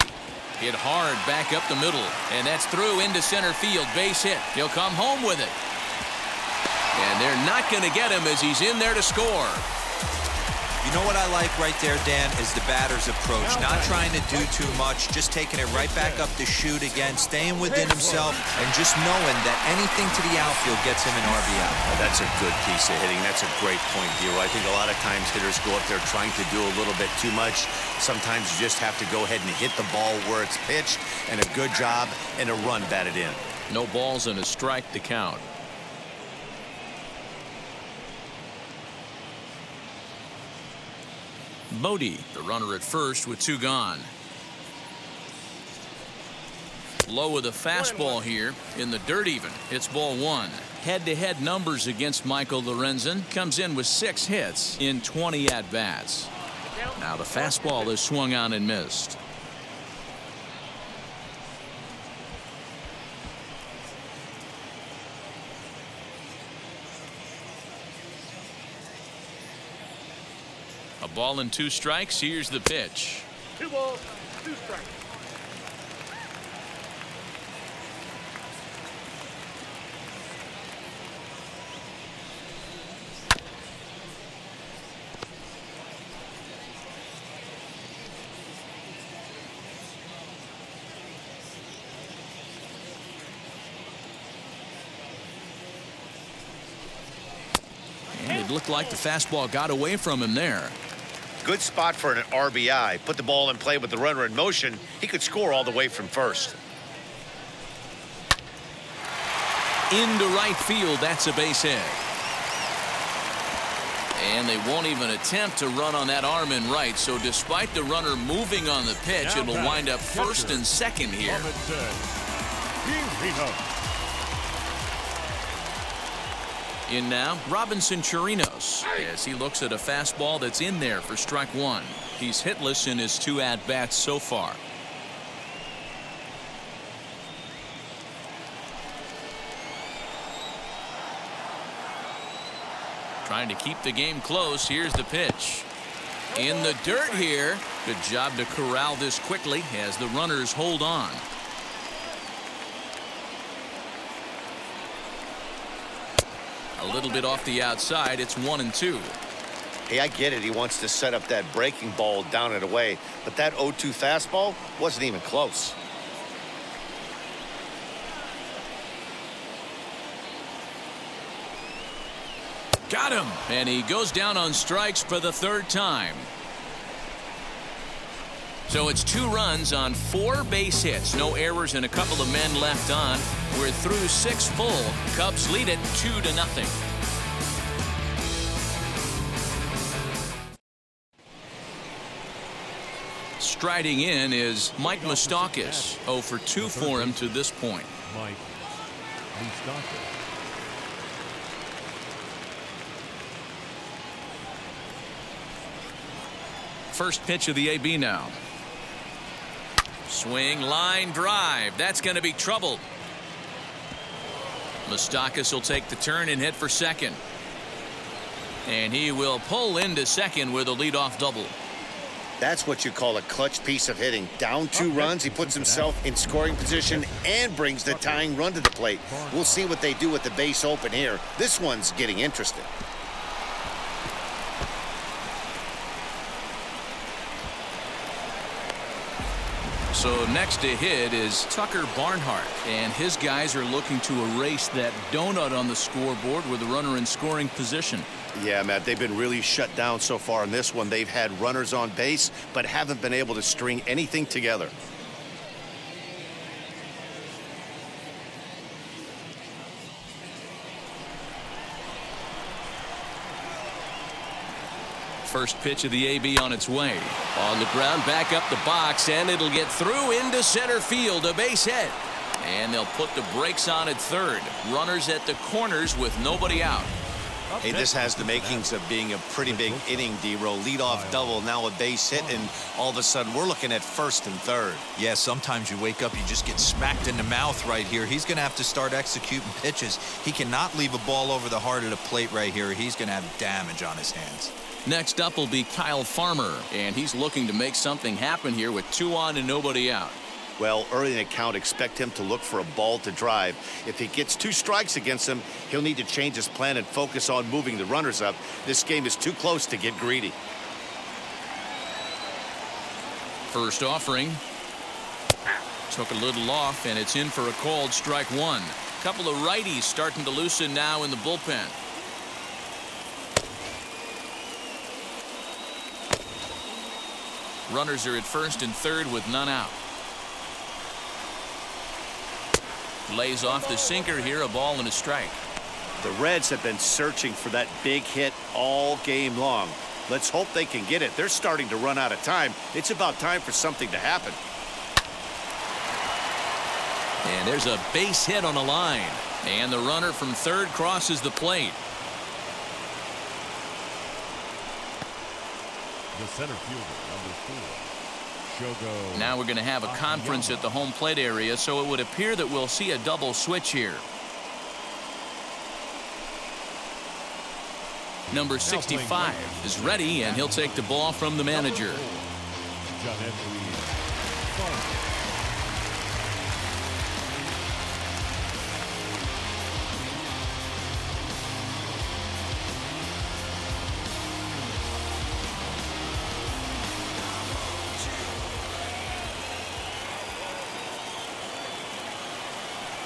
Hit hard back up the middle, and that's through into center field. Base hit. He'll come home with it. And they're not going to get him as he's in there to score. You know what I like right there, Dan, is the batter's approach. Not trying to do too much, just taking it right back up the chute again, staying within himself, and just knowing that anything to the outfield gets him an RBI. That's a good piece of hitting. That's a great point, Hero. I think a lot of times hitters go up there trying to do a little bit too much. Sometimes you just have to go ahead and hit the ball where it's pitched, and a good job and a run batted in. No balls and a strike to count. Bodie, the runner at first with 2 gone. Low with a fastball here in the dirt even. It's ball 1. Head-to-head numbers against Michael Lorenzen. Comes in with 6 hits in 20 at-bats. Now the fastball is swung on and missed. A ball and 2 strikes. Here's the pitch. 2 balls, 2 strikes. And it looked like the fastball got away from him there. Good spot for an RBI. Put the ball in play with the runner in motion. He could score all the way from first. Into right field. That's a base hit. And they won't even attempt to run on that arm in right. So despite the runner moving on the pitch, it'll wind up first and second here. In now, Robinson Chirinos, as he looks at a fastball that's in there for strike 1. He's hitless in his 2 at-bats so far. Trying to keep the game close. Here's the pitch. In the dirt here. Good job to corral this quickly as the runners hold on. A little bit off the outside. It's 1-2. Hey, I get it. He wants to set up that breaking ball down and away, but that 0-2 fastball wasn't even close. Got him. And he goes down on strikes for the 3rd time. So it's 2 runs on 4 base hits. No errors and a couple of men left on. We're through 6 full. Cubs lead it 2-0. Striding in is Mike Moustakas. 0 for 2 for him to this point. Mike Moustakas. First pitch of the AB now. Swing, line drive. That's going to be trouble. Moustakas will take the turn and hit for second. And he will pull into second with a leadoff double. That's what you call a clutch piece of hitting. Down 2 runs, he puts himself in scoring position and brings the tying run to the plate. We'll see what they do with the base open here. This one's getting interesting. So next to hit is Tucker Barnhart, and his guys are looking to erase that donut on the scoreboard with a runner in scoring position. Yeah, Matt, they've been really shut down so far in this one. They've had runners on base, but haven't been able to string anything together. First pitch of the AB on its way. On the ground, back up the box, and it'll get through into center field. A base hit. And they'll put the brakes on at third. Runners at the corners with nobody out. Hey, this has the makings of being a pretty big inning, D-Row. Leadoff double, now a base hit, and all of a sudden we're looking at first and third. Yeah, sometimes you wake up, you just get smacked in the mouth right here. He's going to have to start executing pitches. He cannot leave a ball over the heart of the plate right here. He's going to have damage on his hands. Next up will be Kyle Farmer, and he's looking to make something happen here with 2 on and nobody out. Well, early in the count, expect him to look for a ball to drive. If he gets 2 strikes against him, he'll need to change his plan and focus on moving the runners up. This game is too close to get greedy. First offering. Took a little off, and it's in for a called strike 1. Couple of righties starting to loosen now in the bullpen. Runners are at first and third with none out. Lays off the sinker here, a ball and a strike. The Reds have been searching for that big hit all game long. Let's hope they can get it. They're starting to run out of time. It's about time for something to happen. And there's a base hit on the line. And the runner from third crosses the plate. The center fielder, number 4, Shogo. Now we're going to have a conference at the home plate area, so it would appear that we'll see a double switch here. Number 65 is ready, and he'll take the ball from the manager.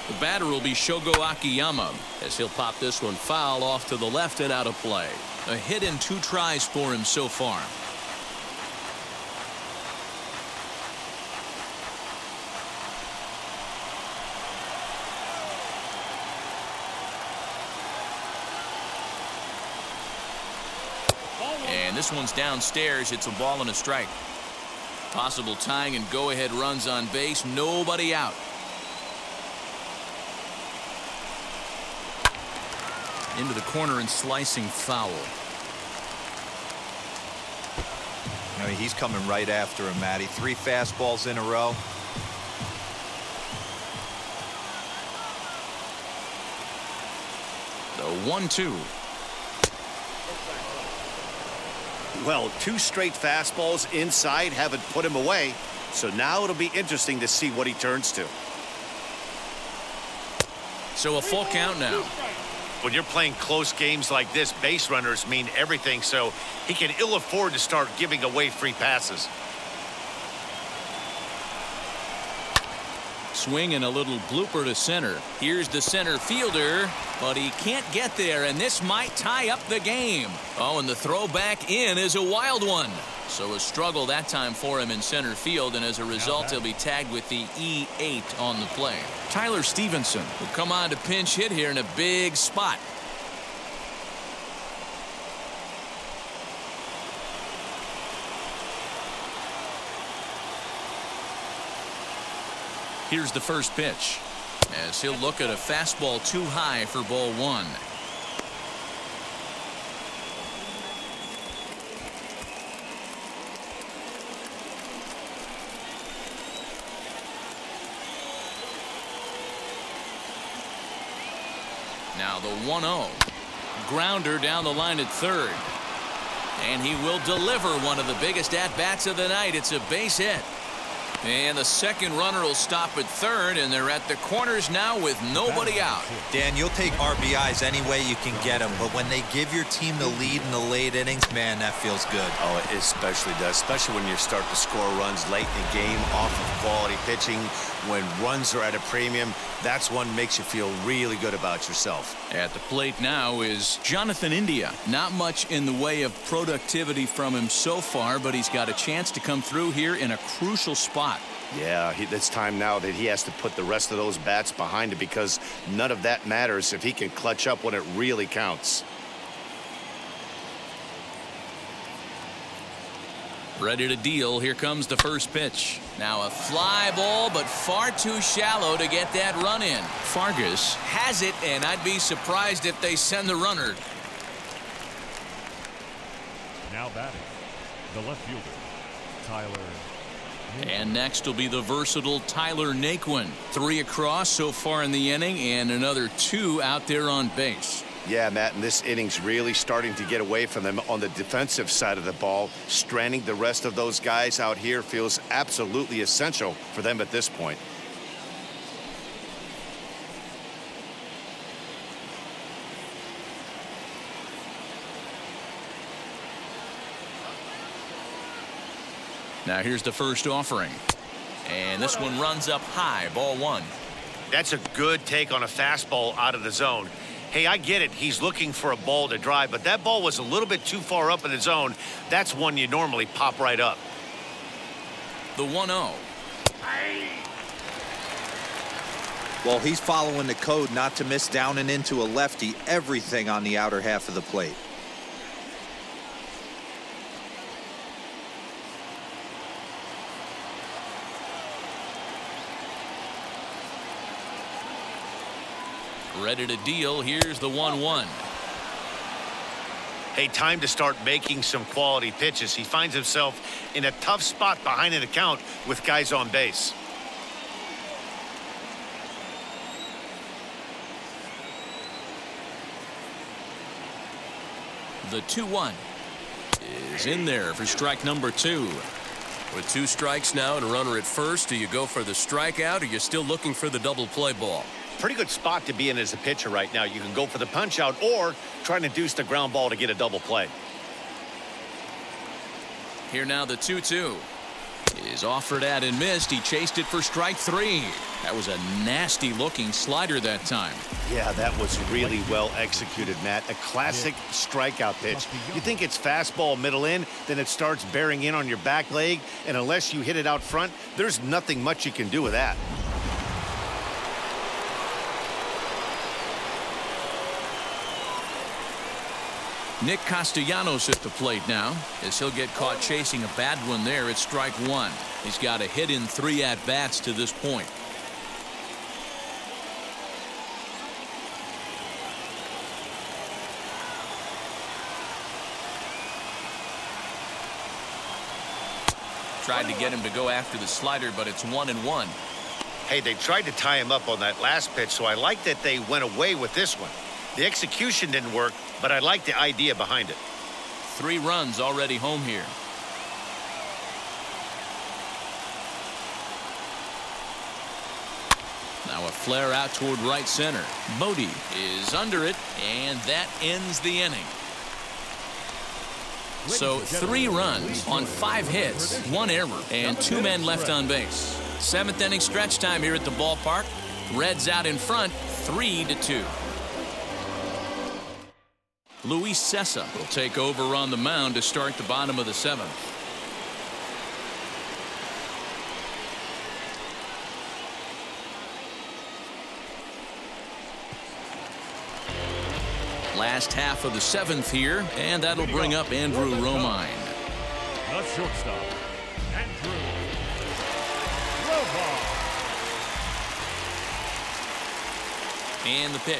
The batter will be Shogo Akiyama, as he'll pop this one foul off to the left and out of play. A hit in 2 tries for him so far. And this one's downstairs. It's a ball and a strike. Possible tying and go-ahead runs on base. Nobody out. Into the corner and slicing foul. I mean, he's coming right after him, Matty. 3 fastballs in a row. The 1-2. Well, 2 straight fastballs inside haven't put him away. So now it'll be interesting to see what he turns to. So a full count now. When you're playing close games like this, base runners mean everything, so he can ill afford to start giving away free passes. swing and a little blooper to center. Here's the center fielder, but he can't get there, and this might tie up the game. Oh, and the throw back in is a wild one. So a struggle that time for him in center field, and as a result, he'll be tagged with the E8 on the play. Tyler Stevenson will come on to pinch hit here in a big spot. Here's the first pitch, as he'll look at a fastball too high for ball one. Now the 1-0. Grounder down the line at third. And he will deliver one of the biggest at-bats of the night. It's a base hit. And the second runner will stop at third, and they're at the corners now with nobody out. Dan, you'll take RBIs any way you can get them, but when they give your team the lead in the late innings, man, that feels good. Oh, it especially does, especially when you start to score runs late in the game off of quality pitching. When runs are at a premium, that's one makes you feel really good about yourself. At the plate now is Jonathan India. Not much in the way of productivity from him so far, but he's got a chance to come through here in a crucial spot. Yeah, it's time now that he has to put the rest of those bats behind it, because none of that matters if he can clutch up when it really counts. Ready to deal. Here comes the first pitch. Now a fly ball, but far too shallow to get that run in. Fargas has it, and I'd be surprised if they send the runner. Now batting, the left fielder, Tyler. And next will be the versatile Tyler Naquin. 3 across so far in the inning, and another 2 out there on base. Yeah, Matt, and this inning's really starting to get away from them on the defensive side of the ball. Stranding the rest of those guys out here feels absolutely essential for them at this point. Now here's the first offering. And this one runs up high, ball one. That's a good take on a fastball out of the zone. Hey, I get it. He's looking for a ball to drive, but that ball was a little bit too far up in the zone. That's one you normally pop right up. The 1-0. Well, he's following the code not to miss down and into a lefty. Everything on the outer half of the plate. Ready to deal. Here's the 1-1. Hey, time to start making some quality pitches. He finds himself in a tough spot behind an account with guys on base. The 2-1 is in there for strike number 2. With 2 strikes now and a runner at first, do you go for the strikeout, or you're still looking for the double play ball? Pretty good spot to be in as a pitcher right now. You can go for the punch out or try to deuce the ground ball to get a double play. Here now the 2-2 is offered at and missed. He chased it for strike 3. That was a nasty looking slider that time. Yeah, that was really well executed, Matt. A classic strikeout pitch. You think it's fastball middle in, then it starts bearing in on your back leg, and unless you hit it out front, there's nothing much you can do with that. Nick Castellanos at the plate now, as he'll get caught chasing a bad one there at strike 1. He's got a hit in 3 at-bats to this point. Tried to get him to go after the slider, but it's 1-1. Hey, they tried to tie him up on that last pitch, so I like that they went away with this one. The execution didn't work, but I like the idea behind it. 3 runs already home here. Now a flare out toward right center. Bodie is under it, and that ends the inning. So 3 runs on 5 hits, 1 error, and 2 men left on base. Seventh inning stretch time here at the ballpark. Reds out in front, 3-2. Luis Cessa will take over on the mound to start the bottom of the seventh. Last half of the seventh here, and that'll bring up Andrew Romine. The shortstop, Andrew Romine. And the pitch.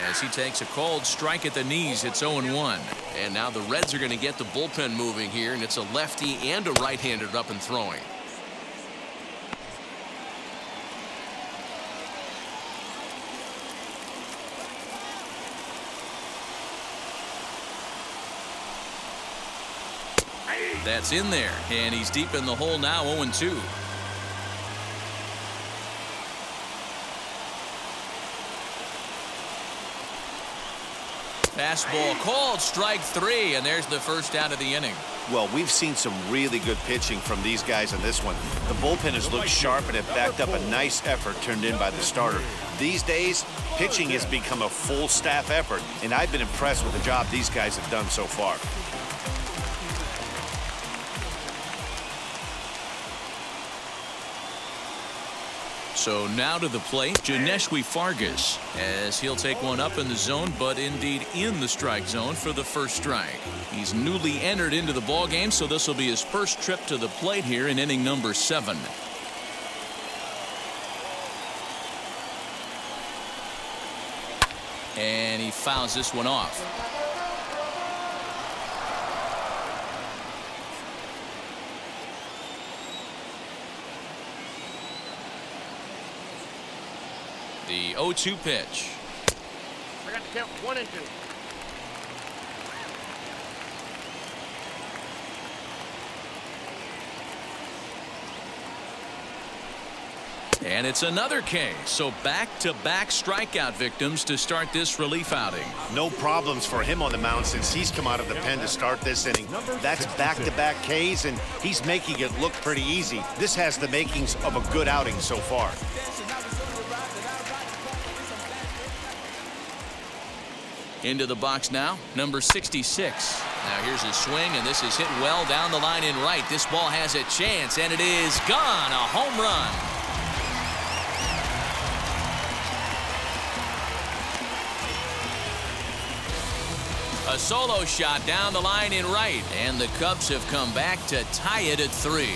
As he takes a cold strike at the knees, it's 0-1. And now the Reds are going to get the bullpen moving here, and it's a lefty and a right-hander up and throwing. That's in there, and he's deep in the hole now, 0-2. Fastball called, strike 3, and there's the first out of the inning. Well, we've seen some really good pitching from these guys in this one. The bullpen has looked sharp and it backed up a nice effort turned in by the starter. These days, pitching has become a full staff effort, and I've been impressed with the job these guys have done so far. So now to the plate, Janeshwi Fargas, as he'll take one up in the zone, but indeed in the strike zone for the first strike. He's newly entered into the ball game, so this will be his first trip to the plate here in inning number 7. And he fouls this one off. The 0-2 pitch. I got to count 1 and 2. And it's another K. So back-to-back strikeout victims to start this relief outing. No problems for him on the mound since he's come out of the pen to start this inning. That's back-to-back Ks, and he's making it look pretty easy. This has the makings of a good outing so far. Into the box now, number 66. Now here's his swing, and this is hit well down the line in right. This ball has a chance, and it is gone. A home run. A solo shot down the line in right, and the Cubs have come back to tie it at 3.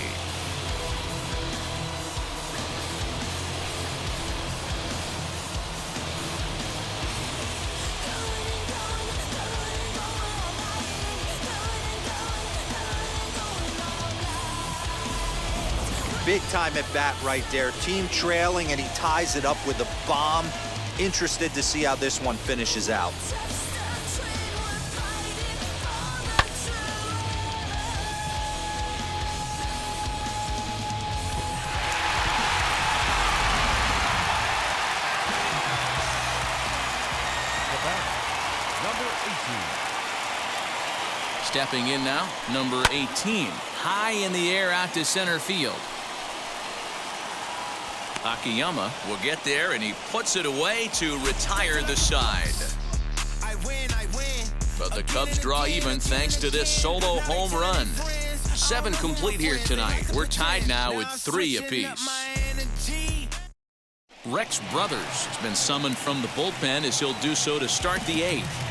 Big time at bat right there. Team trailing, and he ties it up with a bomb. Interested to see how this one finishes out. Stepping in now, number 18. High in the air out to center field. Akiyama will get there, and he puts it away to retire the side. But the Cubs draw even thanks to this solo home run. 7 complete here tonight. We're tied now with 3 apiece. Rex Brothers has been summoned from the bullpen as he'll do so to start the 8th.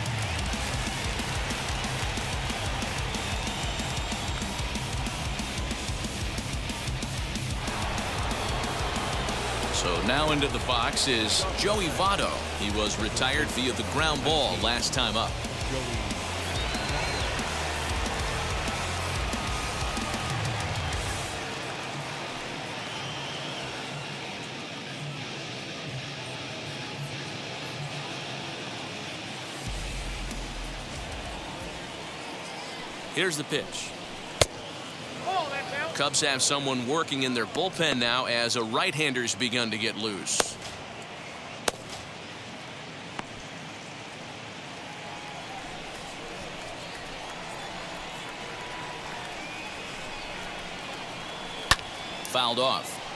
So now into the box is Joey Votto. He was retired via the ground ball last time up. Here's the pitch. Cubs have someone working in their bullpen now as a right-hander's begun to get loose. Fouled off.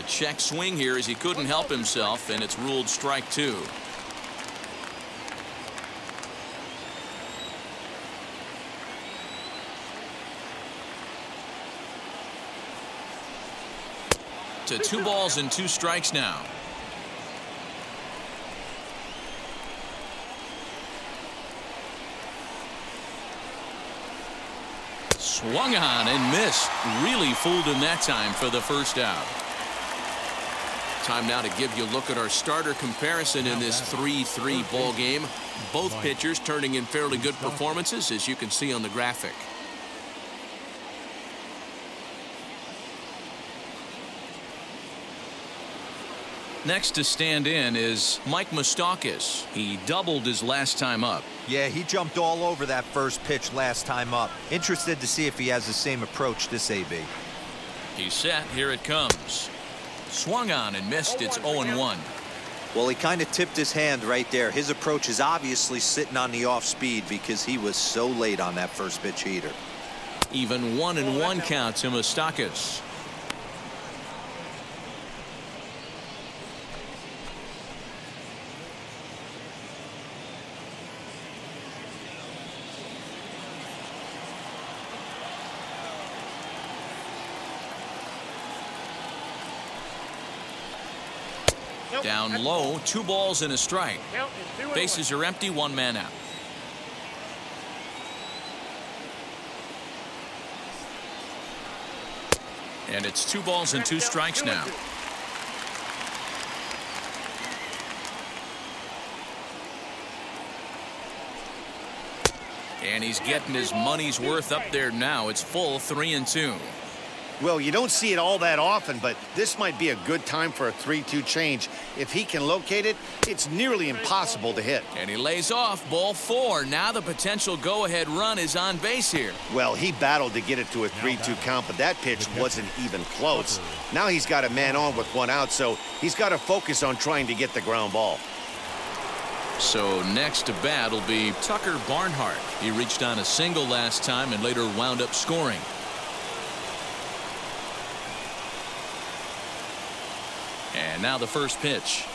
check swing here as he couldn't help himself, and it's ruled strike 2. To 2 balls and 2 strikes now. Swung on and missed. Really fooled him that time for the first out. Time now to give you a look at our starter comparison in this 3-3 ball game. Both pitchers turning in fairly good performances, as you can see on the graphic. Next to stand in is Mike Moustakas. He doubled his last time up. Yeah, he jumped all over that first pitch last time up. Interested to see if he has the same approach this AB. He's set. Here it comes. Swung on and missed. It's 0-1. Well, he kind of tipped his hand right there. His approach is obviously sitting on the off speed because he was so late on that first pitch heater. Even 1-1 count to Moustakas. Down low, 2 balls and a strike. Bases are empty, 1 man out. And it's 2 balls and 2 strikes now. And he's getting his money's worth up there now. It's full 3-2. Well, you don't see it all that often, but this might be a good time for a 3-2 change. If he can locate it, it's nearly impossible to hit. And he lays off, ball 4. Now the potential go-ahead run is on base here. Well, he battled to get it to a 3-2 count, but that pitch wasn't even close. Now he's got a man on with 1 out, so he's got to focus on trying to get the ground ball. So next to bat will be Tucker Barnhart. He reached on a single last time and later wound up scoring. And now the first pitch.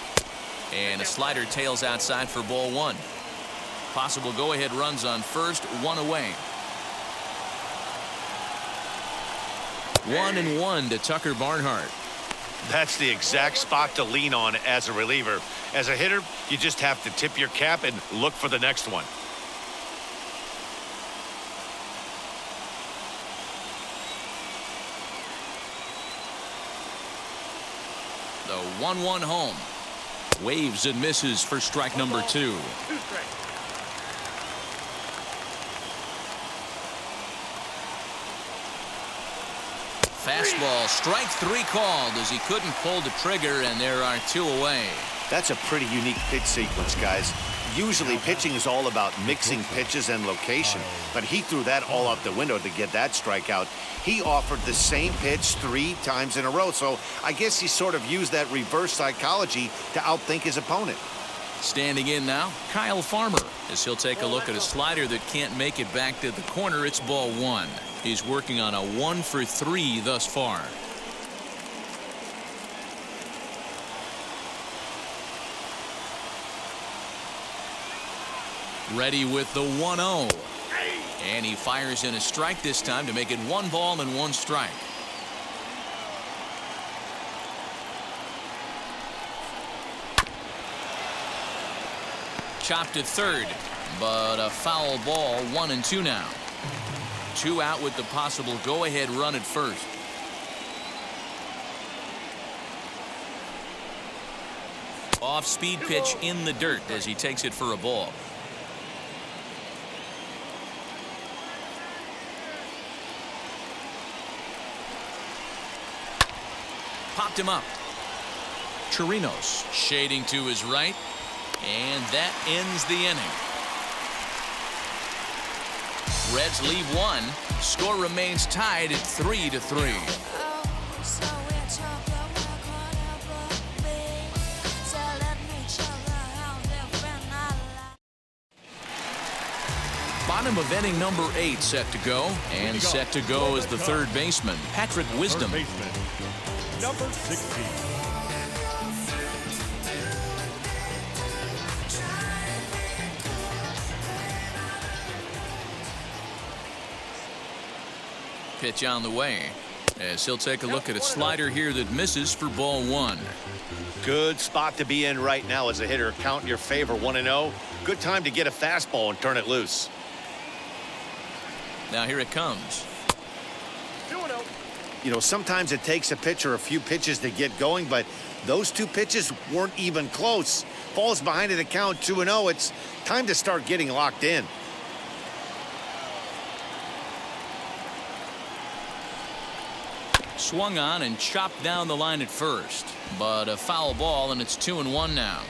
And a slider tails outside for ball 1. Possible go-ahead runs on first, 1 away. 1-1 to Tucker Barnhart. That's the exact spot to lean on as a reliever. As a hitter, you just have to tip your cap and look for the next one. The 1-1 home. Waves and misses for strike number 2. Fastball, strike 3 called as he couldn't pull the trigger, and there are 2 away. That's a pretty unique pitch sequence, guys. Usually pitching is all about mixing pitches and location, but he threw that all out the window to get that strikeout. He offered the same pitch 3 times in a row, so I guess he sort of used that reverse psychology to outthink his opponent. Standing in now, Kyle Farmer, as he'll take a look at a slider that can't make it back to the corner. It's ball 1. He's working on a 1 for 3 thus far. Ready with the 1-0. And he fires in a strike this time to make it 1 ball and 1 strike. Chopped at third, but a foul ball. 1-2 now. 2 out with the possible go-ahead run at first. Off-speed pitch in the dirt as he takes it for a ball. Popped him up. Chirinos shading to his right, and that ends the inning. Reds leave 1. Score remains tied at 3-3. Bottom of inning number 8 set to go, and set to go is the third baseman, Patrick Wisdom. number 16. Pitch on the way as he'll take a look at a slider here that misses for ball 1. Good spot to be in right now as a hitter. Count in your favor, 1-0. Good time to get a fastball and turn it loose. Now here it comes. 2-0. You know, sometimes it takes a pitcher a few pitches to get going, but those 2 pitches weren't even close. Falls behind at the count, 2-0. It's time to start getting locked in. Swung on and chopped down the line at first, but a foul ball, and it's 2-1 now.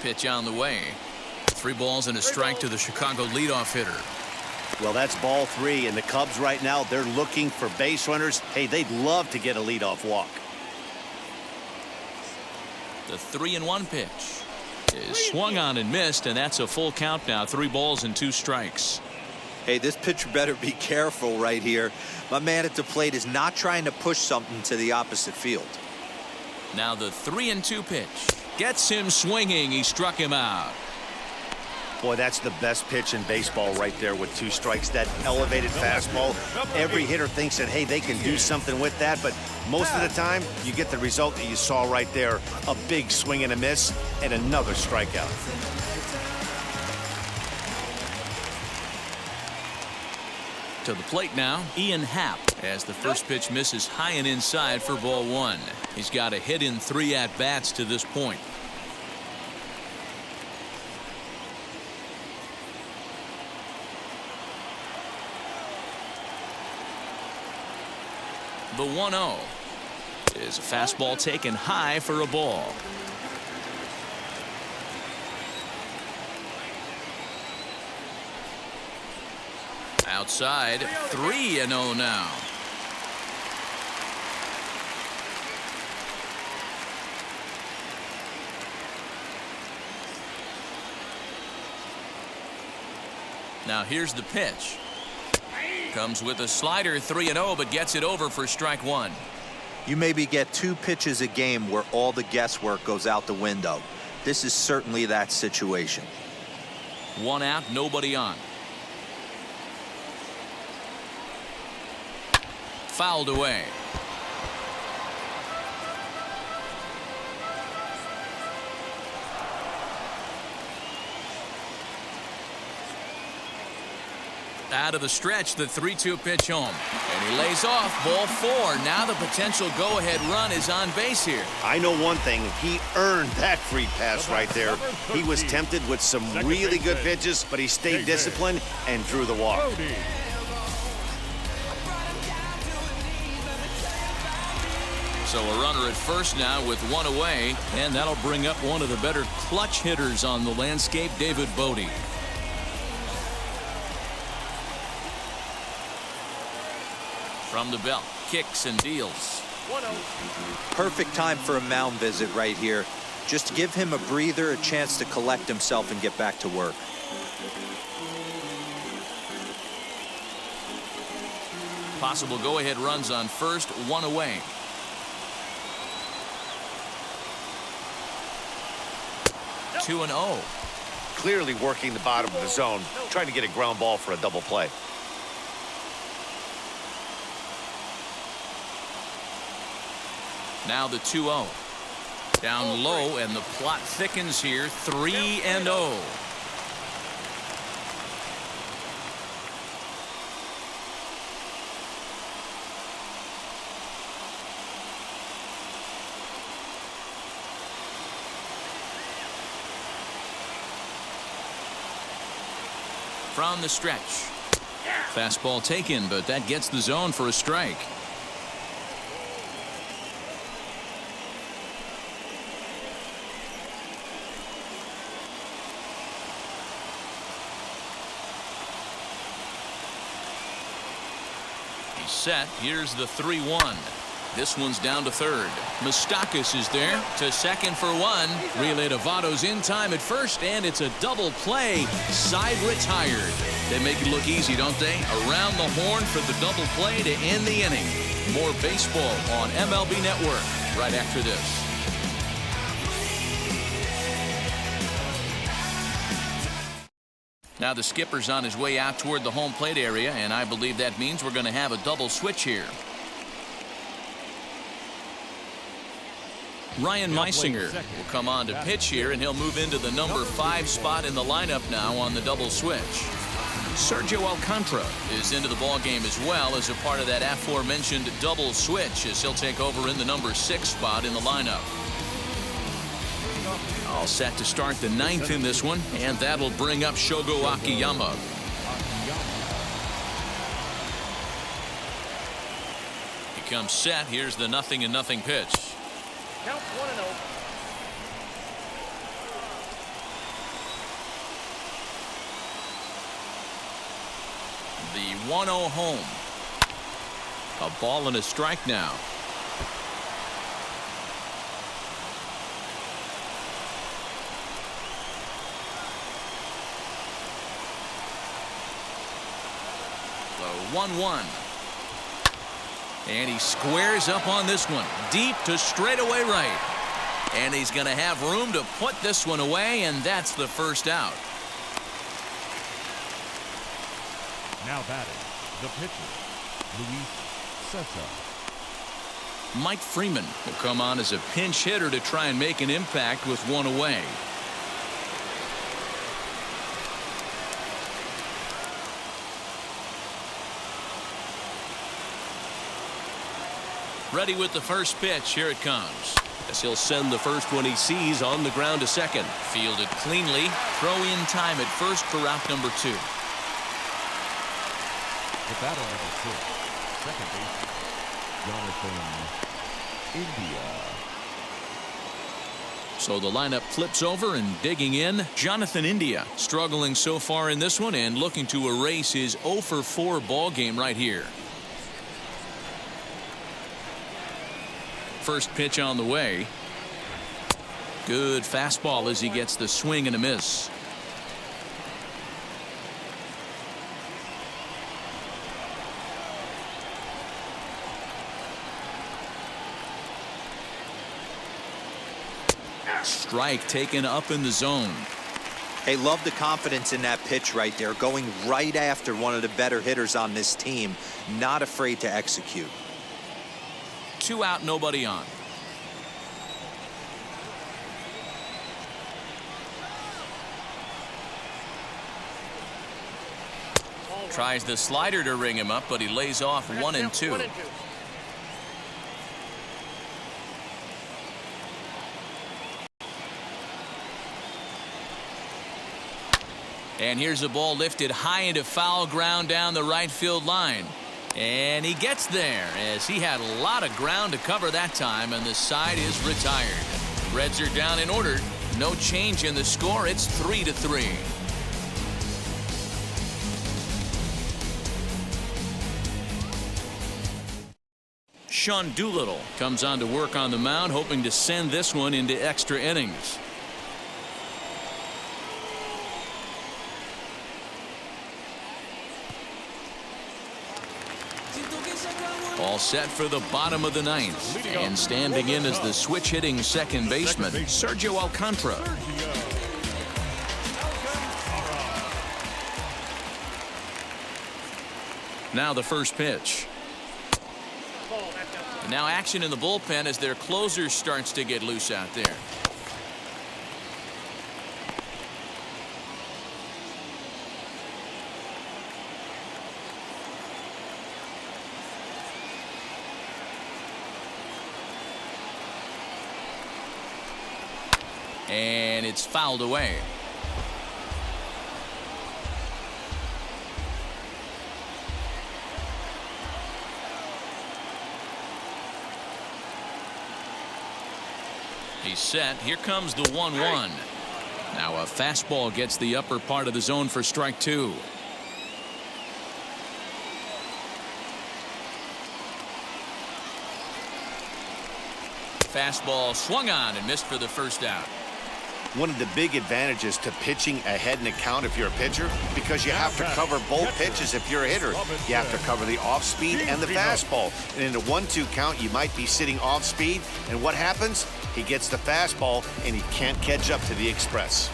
Pitch on the way. 3 balls and a strike to the Chicago leadoff hitter. Well, that's ball 3, and the Cubs right now, they're looking for base runners. Hey, they'd love to get a leadoff walk. The 3-1 pitch is swung on and missed, and that's a full count now. 3 balls and 2 strikes. Hey, this pitcher better be careful right here. My man at the plate is not trying to push something to the opposite field. Now the 3-2 pitch gets him swinging. He struck him out. Boy, that's the best pitch in baseball right there with 2 strikes. That elevated fastball. Every hitter thinks that, hey, they can do something with that, but most of the time, you get the result that you saw right there. A big swing and a miss, and another strikeout. To the plate now, Ian Happ, as the first pitch misses high and inside for ball 1. He's got a hit in 3 at-bats to this point. The 1-0 is a fastball taken high for a ball. Outside, 3-0 now. Now here's the pitch. Comes with a slider, 3-0, but gets it over for strike 1. You maybe get 2 pitches a game where all the guesswork goes out the window. This is certainly that situation. 1 out, nobody on. Fouled away. Out of the stretch, the 3-2 pitch home. And he lays off ball 4. Now the potential go-ahead run is on base here. I know one thing. He earned that free pass right there. He was tempted with some really good pitches, but he stayed disciplined and drew the walk. So a runner at first now with 1 away, and that'll bring up one of the better clutch hitters on the landscape, David Bodie. From the belt, kicks and deals. 1-0. Perfect time for a mound visit right here. Just give him a breather, a chance to collect himself and get back to work. Possible go-ahead runs on first, 1 away. Nope. 2-0. Clearly working the bottom of the zone, trying to get a ground ball for a double play. Now the 2-0. Down low, and the plot thickens here. 3-0. From the stretch. Fastball taken, but that gets the zone for a strike. He's set. Here's the 3-1. This one's down to third. Moustakas is there to second for one. Relay to Votto's in time at first, and it's a double play. Side retired. They make it look easy, don't they? Around the horn for the double play to end the inning. More baseball on MLB Network right after this. Now the skipper's on his way out toward the home plate area, and I believe that means we're going to have a double switch here. Ryan Meisinger will come on to pitch here, and he'll move into the number 5 spot in the lineup now on the double switch. Sergio Alcantara is into the ball game as well as a part of that aforementioned double switch, as he'll take over in the number 6 spot in the lineup. All set to start the 9th in this one, and that'll bring up Shogo Akiyama. He comes set. Here's the 0-0 pitch. Count 1-0. The 1-0 home. A ball and a strike now. The 1-1. And he squares up on this one. Deep to straightaway right. And he's going to have room to put this one away, and that's the first out. Now batting, the pitcher, Luis Cessa. Mike Freeman will come on as a pinch hitter to try and make an impact with one away. Ready with the first pitch. Here it comes. As he'll send the first one he sees on the ground to second. Fielded cleanly. Throw in time at first for out number 2. The batter number 6, second baseman, Jonathan India. So the lineup flips over, and digging in, Jonathan India, struggling so far in this one and looking to erase his 0-for-4 ball game right here. First pitch on the way. Good fastball as he gets the swing and a miss. Strike taken up in the zone. Hey, love the confidence in that pitch right there, going right after one of the better hitters on this team, not afraid to execute. 2 out, nobody on. Tries the slider to ring him up, but he lays off 1-2. And here's a ball lifted high into foul ground down the right field line. And he gets there as he had a lot of ground to cover that time, and the side is retired. Reds are down in order. No change in the score. It's 3-3. Sean Doolittle comes on to work on the mound, hoping to send this one into extra innings. All set for the bottom of the 9th. And standing in as the switch hitting second baseman, Sergio Alcantara. Now the first pitch. And now action in the bullpen as their closer starts to get loose out there. And it's fouled away. He's set. Here comes the 1-1. Now a fastball gets the upper part of the zone for strike 2. Fastball swung on and missed for the first out. One of the big advantages to pitching ahead in the count if you're a pitcher, because you have to cover both pitches if you're a hitter. You have to cover the off-speed and the fastball. And in a 1-2 count, you might be sitting off-speed, and what happens? He gets the fastball, and he can't catch up to the express.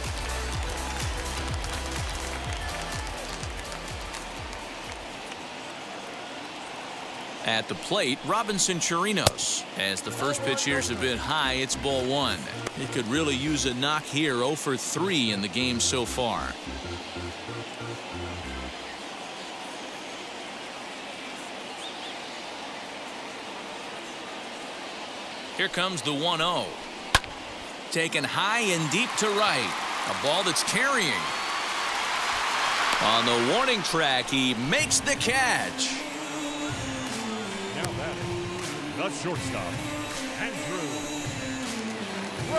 At the plate, Robinson Chirinos. As the first pitch here is a bit high, it's ball 1. He could really use a knock here. 0 for 3 in the game so far. Here comes the 1-0. Taken high and deep to right. A ball that's carrying. On the warning track, he makes the catch. The shortstop, Andrew.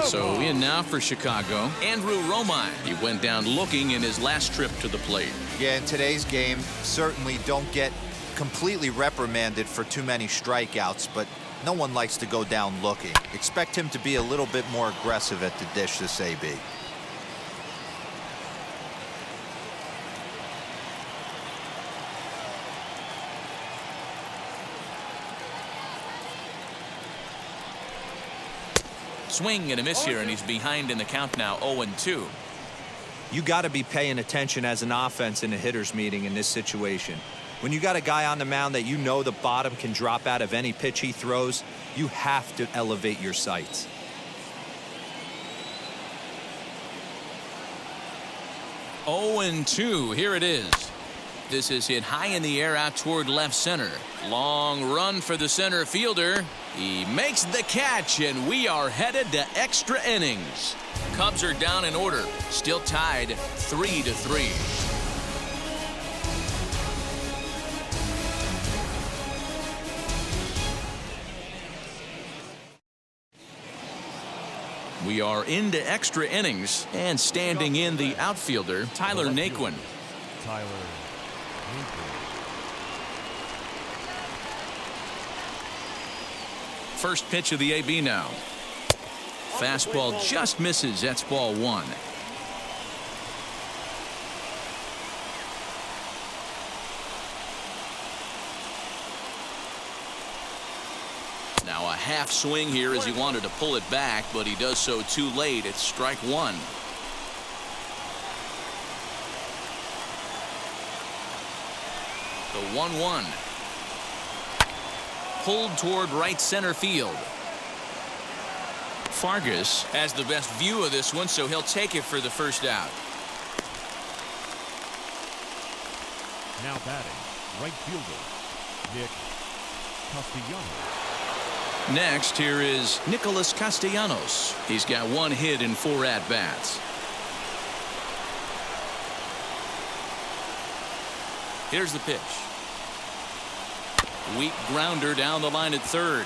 So in now for Chicago, Andrew Romine. He went down looking in his last trip to the plate. Yeah, in today's game, certainly don't get completely reprimanded for too many strikeouts, but no one likes to go down looking. Expect him to be a little bit more aggressive at the dish this AB. Swing and a miss here, and he's behind in the count now, 0-2. You got to be paying attention as an offense in a hitter's meeting in this situation. When you got a guy on the mound that you know the bottom can drop out of any pitch he throws, you have to elevate your sights. Oh and 2, here it is. This is hit high in the air out toward left center. Long run for the center fielder. He makes the catch, and we are headed to extra innings. Cubs are down in order, still tied 3-3. We are into extra innings, and standing in the outfielder, Tyler Naquin. Tyler Naquin. First pitch of the AB now. Fastball just misses. That's ball 1. Now a half swing here as he wanted to pull it back, but he does so too late. It's strike 1. The 1-1. Pulled toward right center field. Fargas has the best view of this one, so he'll take it for the first out. Now batting, right fielder, Nick Castellanos. Next, here is Nicholas Castellanos. He's got 1 hit in 4 at-bats. Here's the pitch. Weak grounder down the line at third.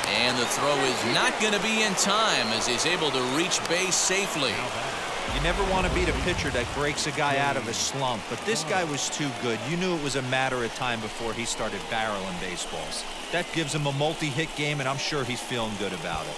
And the throw is not going to be in time as he's able to reach base safely. You never want to beat a pitcher that breaks a guy out of a slump, but this guy was too good. You knew it was a matter of time before he started barreling baseballs. That gives him a multi-hit game, and I'm sure he's feeling good about it.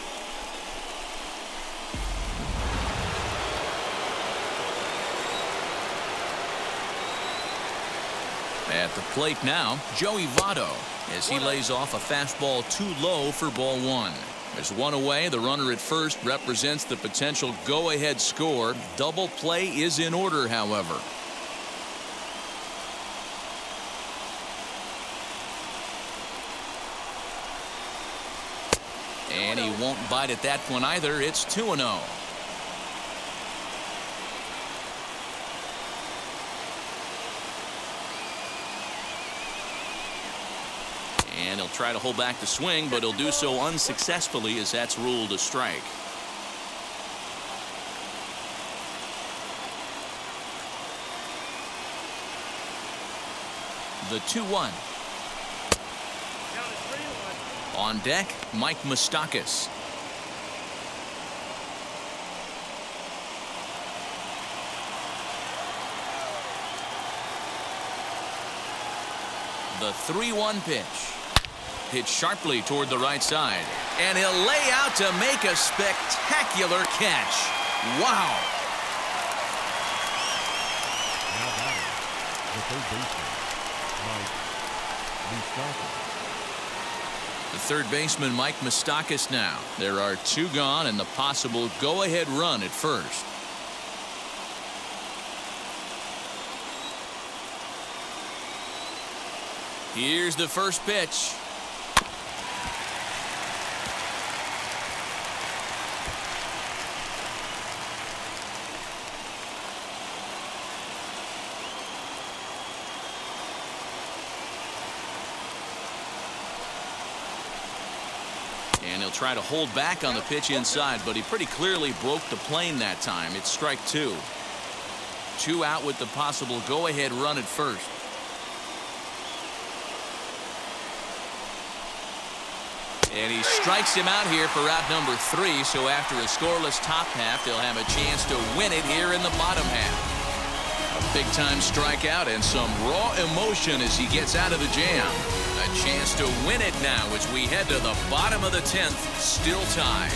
At the plate now, Joey Votto, as he lays off a fastball too low for ball 1. There's 1 away. The runner at first represents the potential go-ahead score. Double play is in order, however. And he won't bite at that one either. It's 2-0. And he'll try to hold back the swing, but he'll do so unsuccessfully as that's ruled a strike. The 2-1. On deck, Mike Moustakas. The 3-1 pitch. Hit sharply toward the right side. And he'll lay out to make a spectacular catch. Wow. Now batting, the third baseman, Mike Moustakas. The third baseman, Mike Moustakas now. There are 2 gone and the possible go-ahead run at first. Here's the first pitch. And he'll try to hold back on the pitch inside, but he pretty clearly broke the plane that time. It's strike 2. 2 out with the possible go-ahead run at first. And he strikes him out here for out number 3. So after a scoreless top half, they'll have a chance to win it here in the bottom half. A big-time strikeout and some raw emotion as he gets out of the jam. A chance to win it now as we head to the bottom of the 10th, still tied.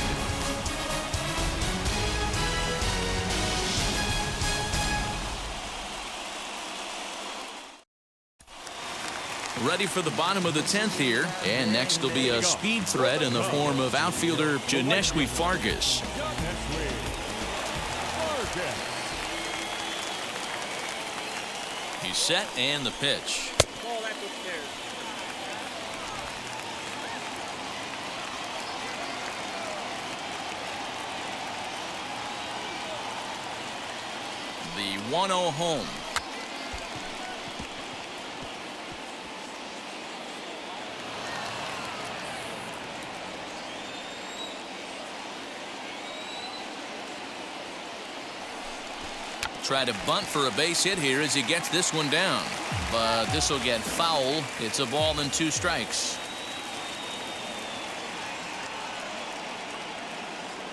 Ready for the bottom of the 10th here. And next will be a speed threat in the form of outfielder Janeshwi Fargas. He's set and the pitch. Ball back upstairs. The 1-0 home. Try to bunt for a base hit here as he gets this one down. But this will get foul. It's a ball and 2 strikes.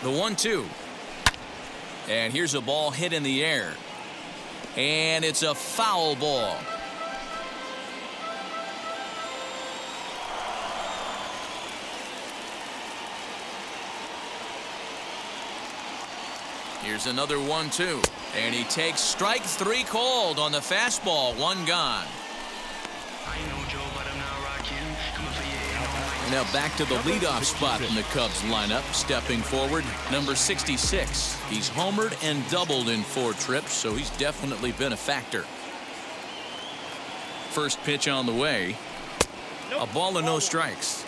The 1-2. And here's a ball hit in the air. And it's a foul ball. Here's another 1-2. And he takes strike 3 called on the fastball. 1 gone. Now back to the leadoff spot in the Cubs lineup. Stepping forward, number 66. He's homered and doubled in 4 trips, so he's definitely been a factor. First pitch on the way. A ball and no strikes.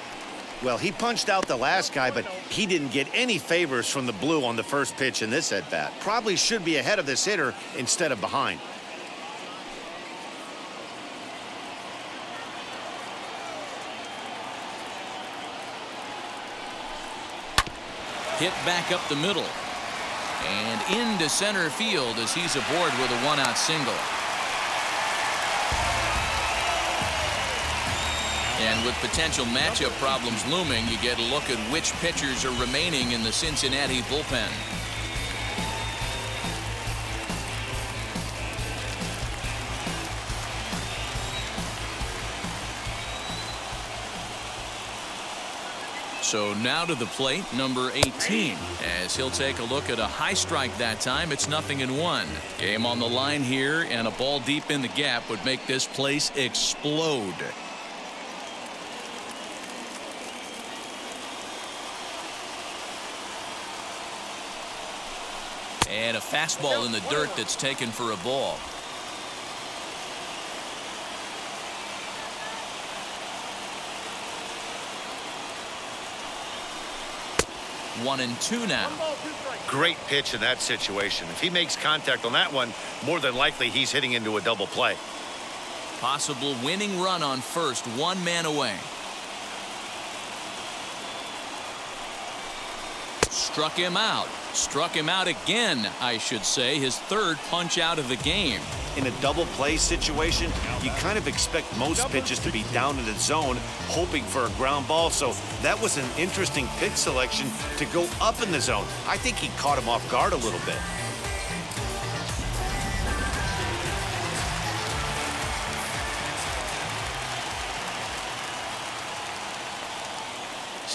Well, he punched out the last guy, but he didn't get any favors from the blue on the first pitch in this at-bat. Probably should be ahead of this hitter instead of behind. Hit back up the middle. And into center field as he's aboard with a 1-out single. And with potential matchup problems looming, you get a look at which pitchers are remaining in the Cincinnati bullpen. So now to the plate, number 18, as he'll take a look at a high strike that time. It's 0-1. Game on the line here, and a ball deep in the gap would make this place explode. And a fastball in the dirt that's taken for a ball. One and two now. Great pitch in that situation. If he makes contact on that one, more than likely he's hitting into a double play. Possible winning run on first, 1 man away. Struck him out. Struck him out again, I should say. His 3rd punch out of the game. In a double play situation, you kind of expect most pitches to be down in the zone, hoping for a ground ball. So that was an interesting pitch selection to go up in the zone. I think he caught him off guard a little bit.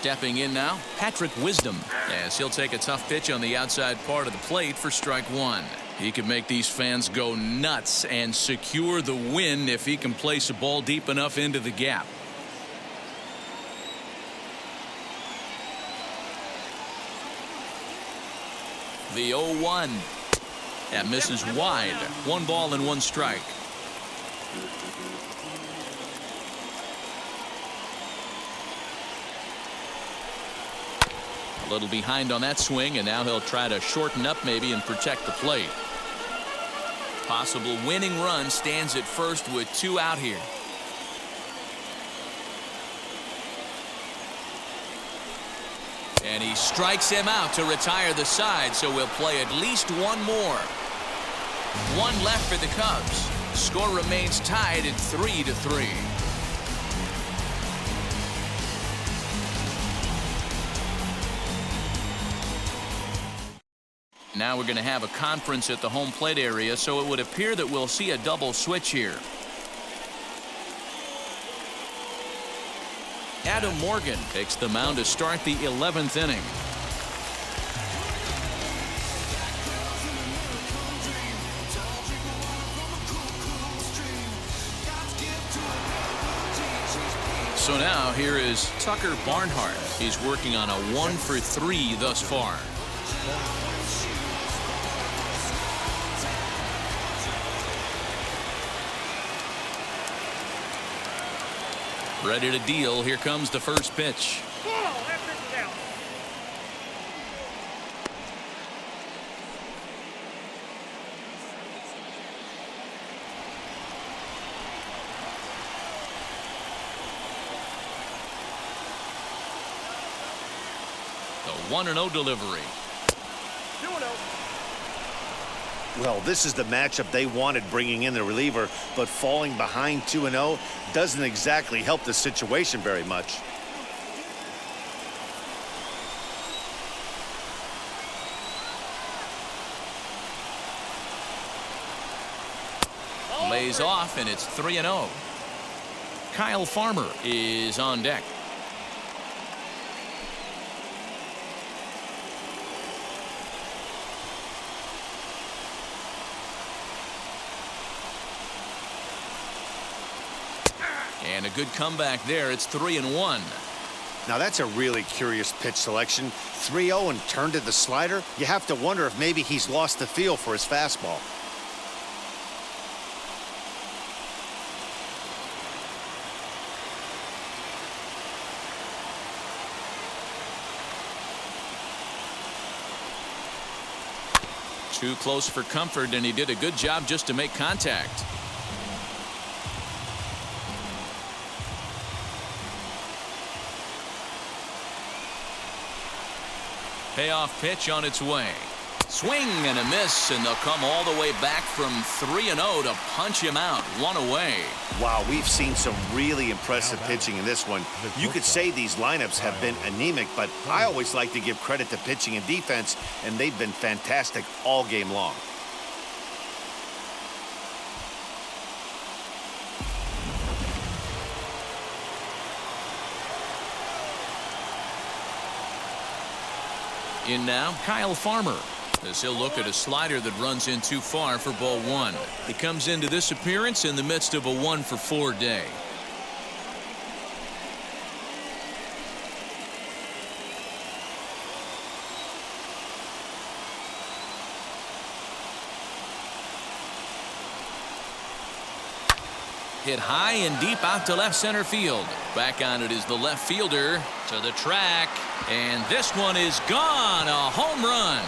Stepping in now, Patrick Wisdom, as he'll take a tough pitch on the outside part of the plate for strike one. He can make these fans go nuts and secure the win if he can place a ball deep enough into the gap. The 0-1. That misses wide. 1 ball and 1 strike. A little behind on that swing, and now he'll try to shorten up maybe and protect the plate. Possible winning run stands at first with 2 out here. And he strikes him out to retire the side, so we'll play at least 1 more. 1 left for the Cubs. Score remains tied at 3-3. Now we're going to have a conference at the home plate area, so it would appear that we'll see a double switch here. Adam Morgan takes the mound to start the 11th inning. So now here is Tucker Barnhart. He's working on a 1-for-3 thus far. Ready to deal. Here comes the first pitch. That pitch is out. The 1-0 delivery. 2-0. Well, this is the matchup they wanted, bringing in the reliever, but falling behind 2-0 doesn't exactly help the situation very much. Lays off, and it's 3-0. Kyle Farmer is on deck. And a good comeback there. It's 3-1. Now that's a really curious pitch selection. 3-0 and turned to the slider. You have to wonder if maybe he's lost the feel for his fastball. Too close for comfort, and he did a good job just to make contact. Payoff pitch on its way. Swing and a miss, and they'll come all the way back from 3-0 to punch him out 1 away. Wow, we've seen some really impressive pitching in this one. You could say these lineups have been anemic, but I always like to give credit to pitching and defense, and they've been fantastic all game long. In now, Kyle Farmer, as he'll look at a slider that runs in too far for ball 1. He comes into this appearance in the midst of a 1-for-4 day. Hit high and deep out to left center field. Back on it is the left fielder to the track. And this one is gone. A home run.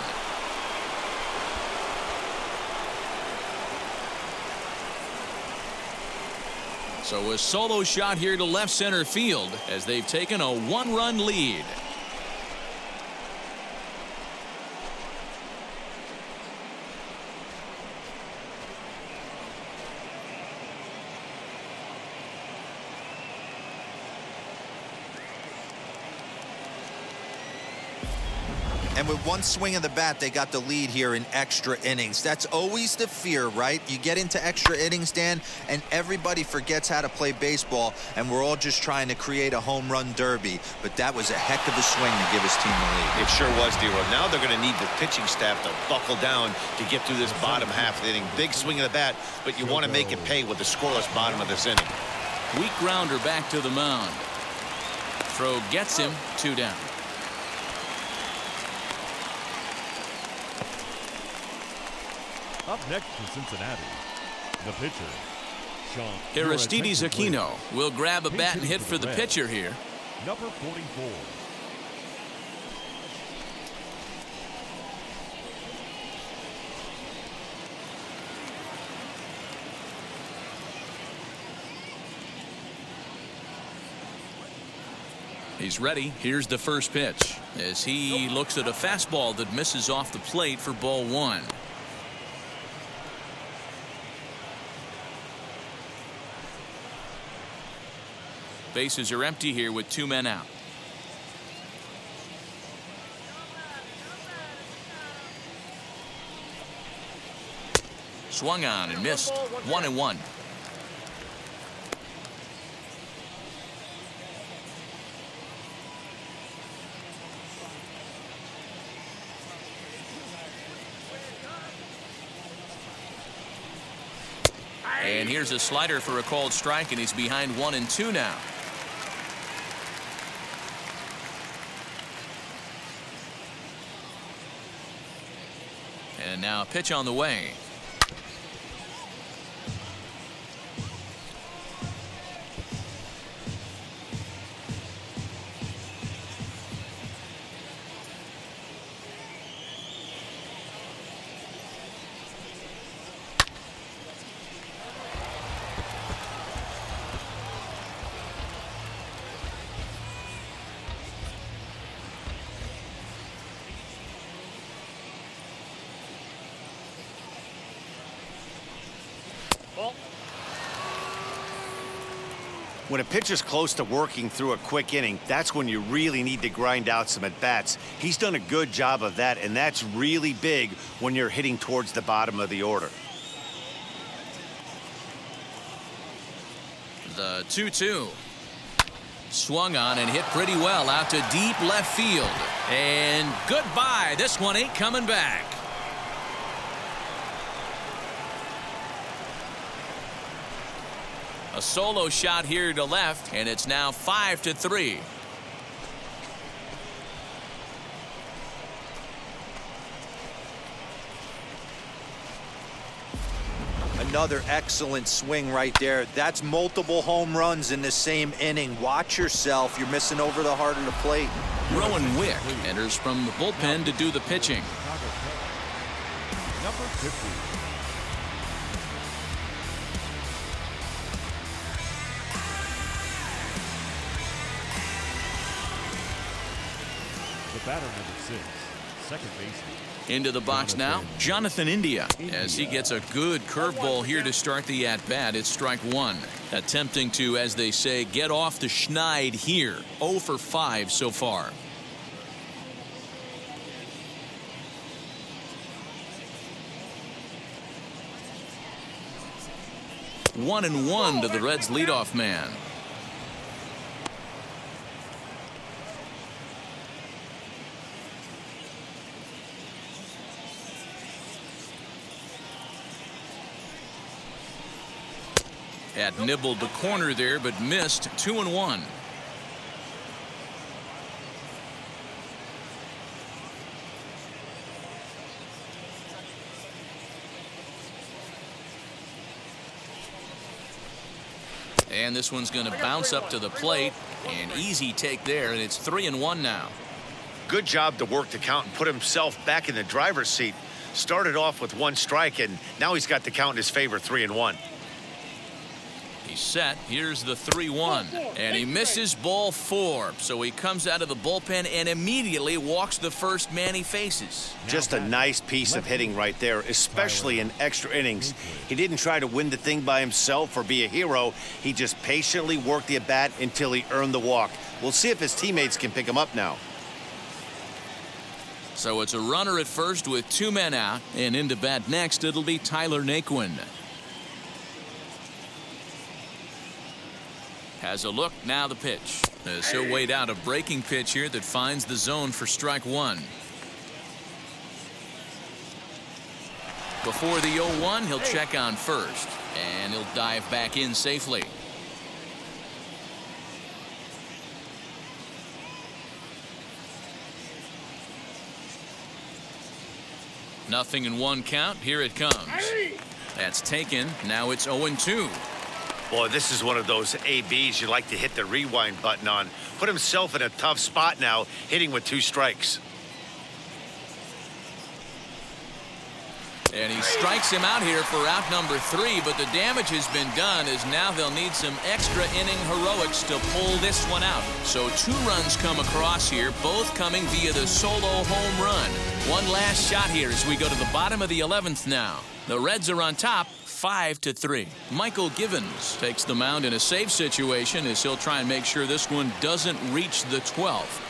So a solo shot here to left center field as they've taken a 1-run lead. And with one swing of the bat, they got the lead here in extra innings. That's always the fear, right? You get into extra innings, Dan, and everybody forgets how to play baseball, and we're all just trying to create a home run derby. But that was a heck of a swing to give his team the lead. It sure was, D-Roy. Now they're going to need the pitching staff to buckle down to get through this bottom half of the inning. Big swing of the bat, but you want to make it pay with the scoreless bottom of this inning. Weak grounder back to the mound. Throw gets him, 2 down. Up next for Cincinnati, the pitcher, Sean. Aristides Aquino will grab a bat and hit for the pitcher here. Number 44. He's ready. Here's the first pitch as he looks at a fastball that misses off the plate for ball 1. Bases are empty here with 2 men out. Swung on and missed. 1-1. And here's a slider for a called strike, and he's behind 1-2 now. And now a pitch on the way. When a pitcher's close to working through a quick inning, that's when you really need to grind out some at-bats. He's done a good job of that, and that's really big when you're hitting towards the bottom of the order. The 2-2. Swung on and hit pretty well out to deep left field. And goodbye. This one ain't coming back. A solo shot here to left, and it's now 5-3. Another excellent swing right there. That's multiple home runs in the same inning. Watch yourself. You're missing over the heart of the plate. Rowan Wick enters from the bullpen to do the pitching. Number 50. The batter, number 6, second baseman. Into the box now, Jonathan India, as he gets a good curveball here to start the at-bat. It's strike 1. Attempting to, as they say, get off the schneid here. 0 for 5 so far. One and one to the Reds leadoff man. Had nibbled the corner there, but missed. 2-1. And this one's going to bounce up to the plate. An easy take there, and it's 3-1 now. Good job to work the count and put himself back in the driver's seat. Started off with 1 strike, and now he's got the count in his favor, 3-1. He's set. Here's the 3-1, and he misses ball 4. So he comes out of the bullpen and immediately walks the first man he faces. Just a nice piece of hitting right there, especially in extra innings. He didn't try to win the thing by himself or be a hero. He just patiently worked the at-bat until he earned the walk. We'll see if his teammates can pick him up now. So it's a runner at first with 2 men out, and into bat next it'll be Tyler Naquin. Has a look, now the pitch. As he'll wait out a breaking pitch here that finds the zone for strike 1. Before the 0-1, he'll check on first, and he'll dive back in safely. Nothing in 1 count. Here it comes. That's taken. Now it's 0-2. Boy, this is one of those ABs you like to hit the rewind button on. Put himself in a tough spot now, hitting with 2 strikes. And he strikes him out here for out number 3, but the damage has been done as now they'll need some extra inning heroics to pull this one out. So 2 runs come across here, both coming via the solo home run. One last shot here as we go to the bottom of the 11th now. The Reds are on top 5-3. Michael Givens takes the mound in a safe situation as he'll try and make sure this one doesn't reach the 12th.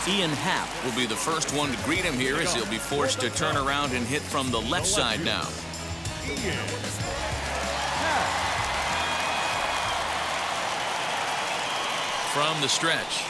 Ian Happ will be the first one to greet him here as he'll be forced to turn around and hit from the left side now. From the stretch.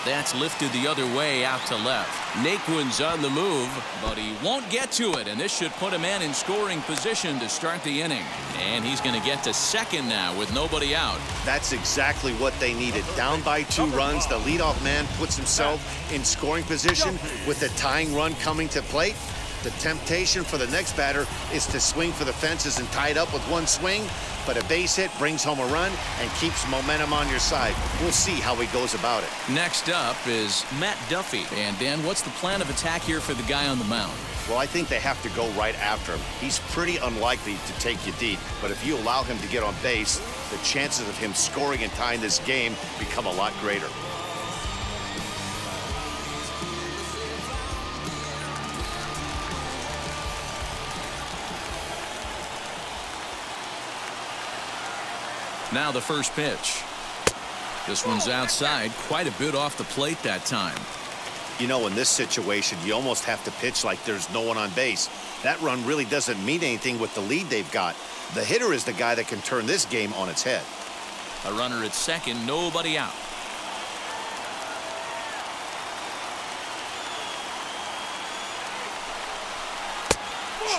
That's lifted the other way out to left. Naquin's on the move, but he won't get to it, and this should put a man in scoring position to start the inning. And he's going to get to second now with nobody out. That's exactly what they needed. Down by 2 runs, the leadoff man puts himself in scoring position with the tying run coming to plate. The temptation for the next batter is to swing for the fences and tie it up with 1 swing, but a base hit brings home a run and keeps momentum on your side. We'll see how he goes about it. Next up is Matt Duffy. And Dan, what's the plan of attack here for the guy on the mound? Well, I think they have to go right after him. He's pretty unlikely to take you deep, but if you allow him to get on base, the chances of him scoring and tying this game become a lot greater. Now the first pitch. This one's outside, quite a bit off the plate that time. You know, in this situation, you almost have to pitch like there's no one on base. That run really doesn't mean anything with the lead they've got. The hitter is the guy that can turn this game on its head. A runner at second, nobody out.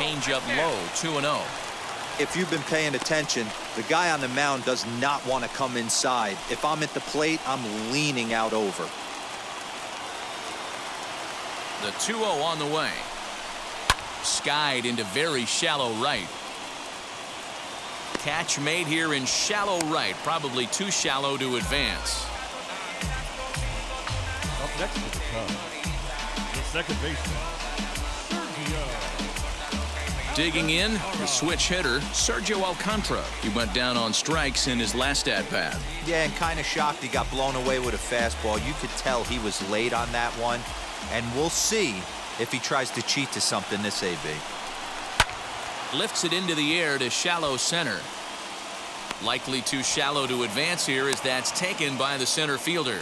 Change up low, 2-0. If you've been paying attention, the guy on the mound does not want to come inside. If I'm at the plate, I'm leaning out over. The 2-0 on the way. Skied into very shallow right. Catch made here in shallow right, probably too shallow to advance. Up next to the Cubs, the second baseman, Sergio. Digging in, the switch hitter, Sergio Alcantara. He went down on strikes in his last at-bat. Yeah, and kind of shocked he got blown away with a fastball. You could tell he was late on that one, and we'll see if he tries to cheat to something this AB. Lifts it into the air to shallow center. Likely too shallow to advance here as that's taken by the center fielder.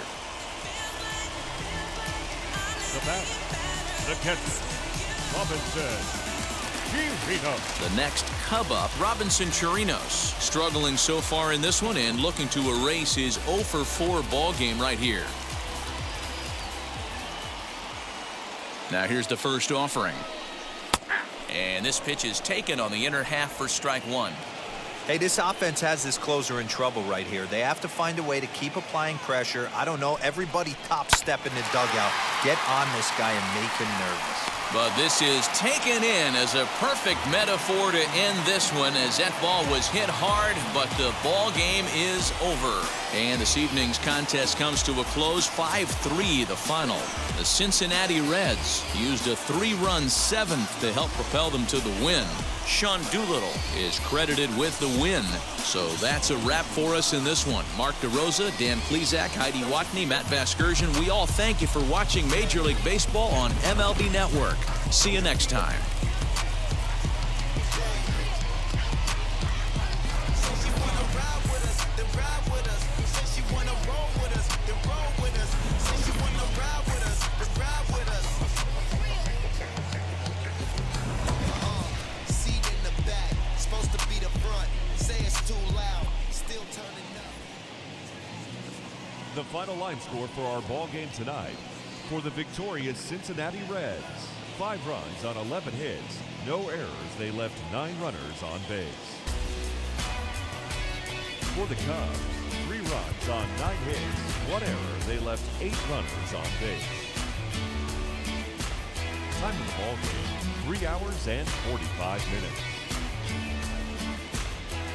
The batter, the catcher, Robinson Chirinos. The next Cub up, Robinson Chirinos, struggling so far in this one and looking to erase his 0-for-4 ball game right here. Now here's the first offering. And this pitch is taken on the inner half for strike 1. Hey, this offense has this closer in trouble right here. They have to find a way to keep applying pressure. I don't know, everybody top step in the dugout. Get on this guy and make him nervous. But this is taken in as a perfect metaphor to end this one as that ball was hit hard, but the ball game is over. And this evening's contest comes to a close, 5-3 the final. The Cincinnati Reds used a 3-run 7th to help propel them to the win. Sean Doolittle is credited with the win. So that's a wrap for us in this one. Mark DeRosa, Dan Plezak, Heidi Watney, Matt Vasgersian, we all thank you for watching Major League Baseball on MLB Network. See you next time. So she wanna ride with us, then ride The final line score for our ball game tonight. For the victorious Cincinnati Reds, 5 runs on 11 hits, no errors. They left 9 runners on base. For the Cubs, 3 runs on 9 hits, 1 error. They left 8 runners on base. Time of the ball game, 3 hours and 45 minutes.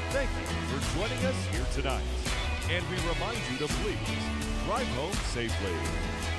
Thank you for joining us here tonight. And we remind you to please drive home safely.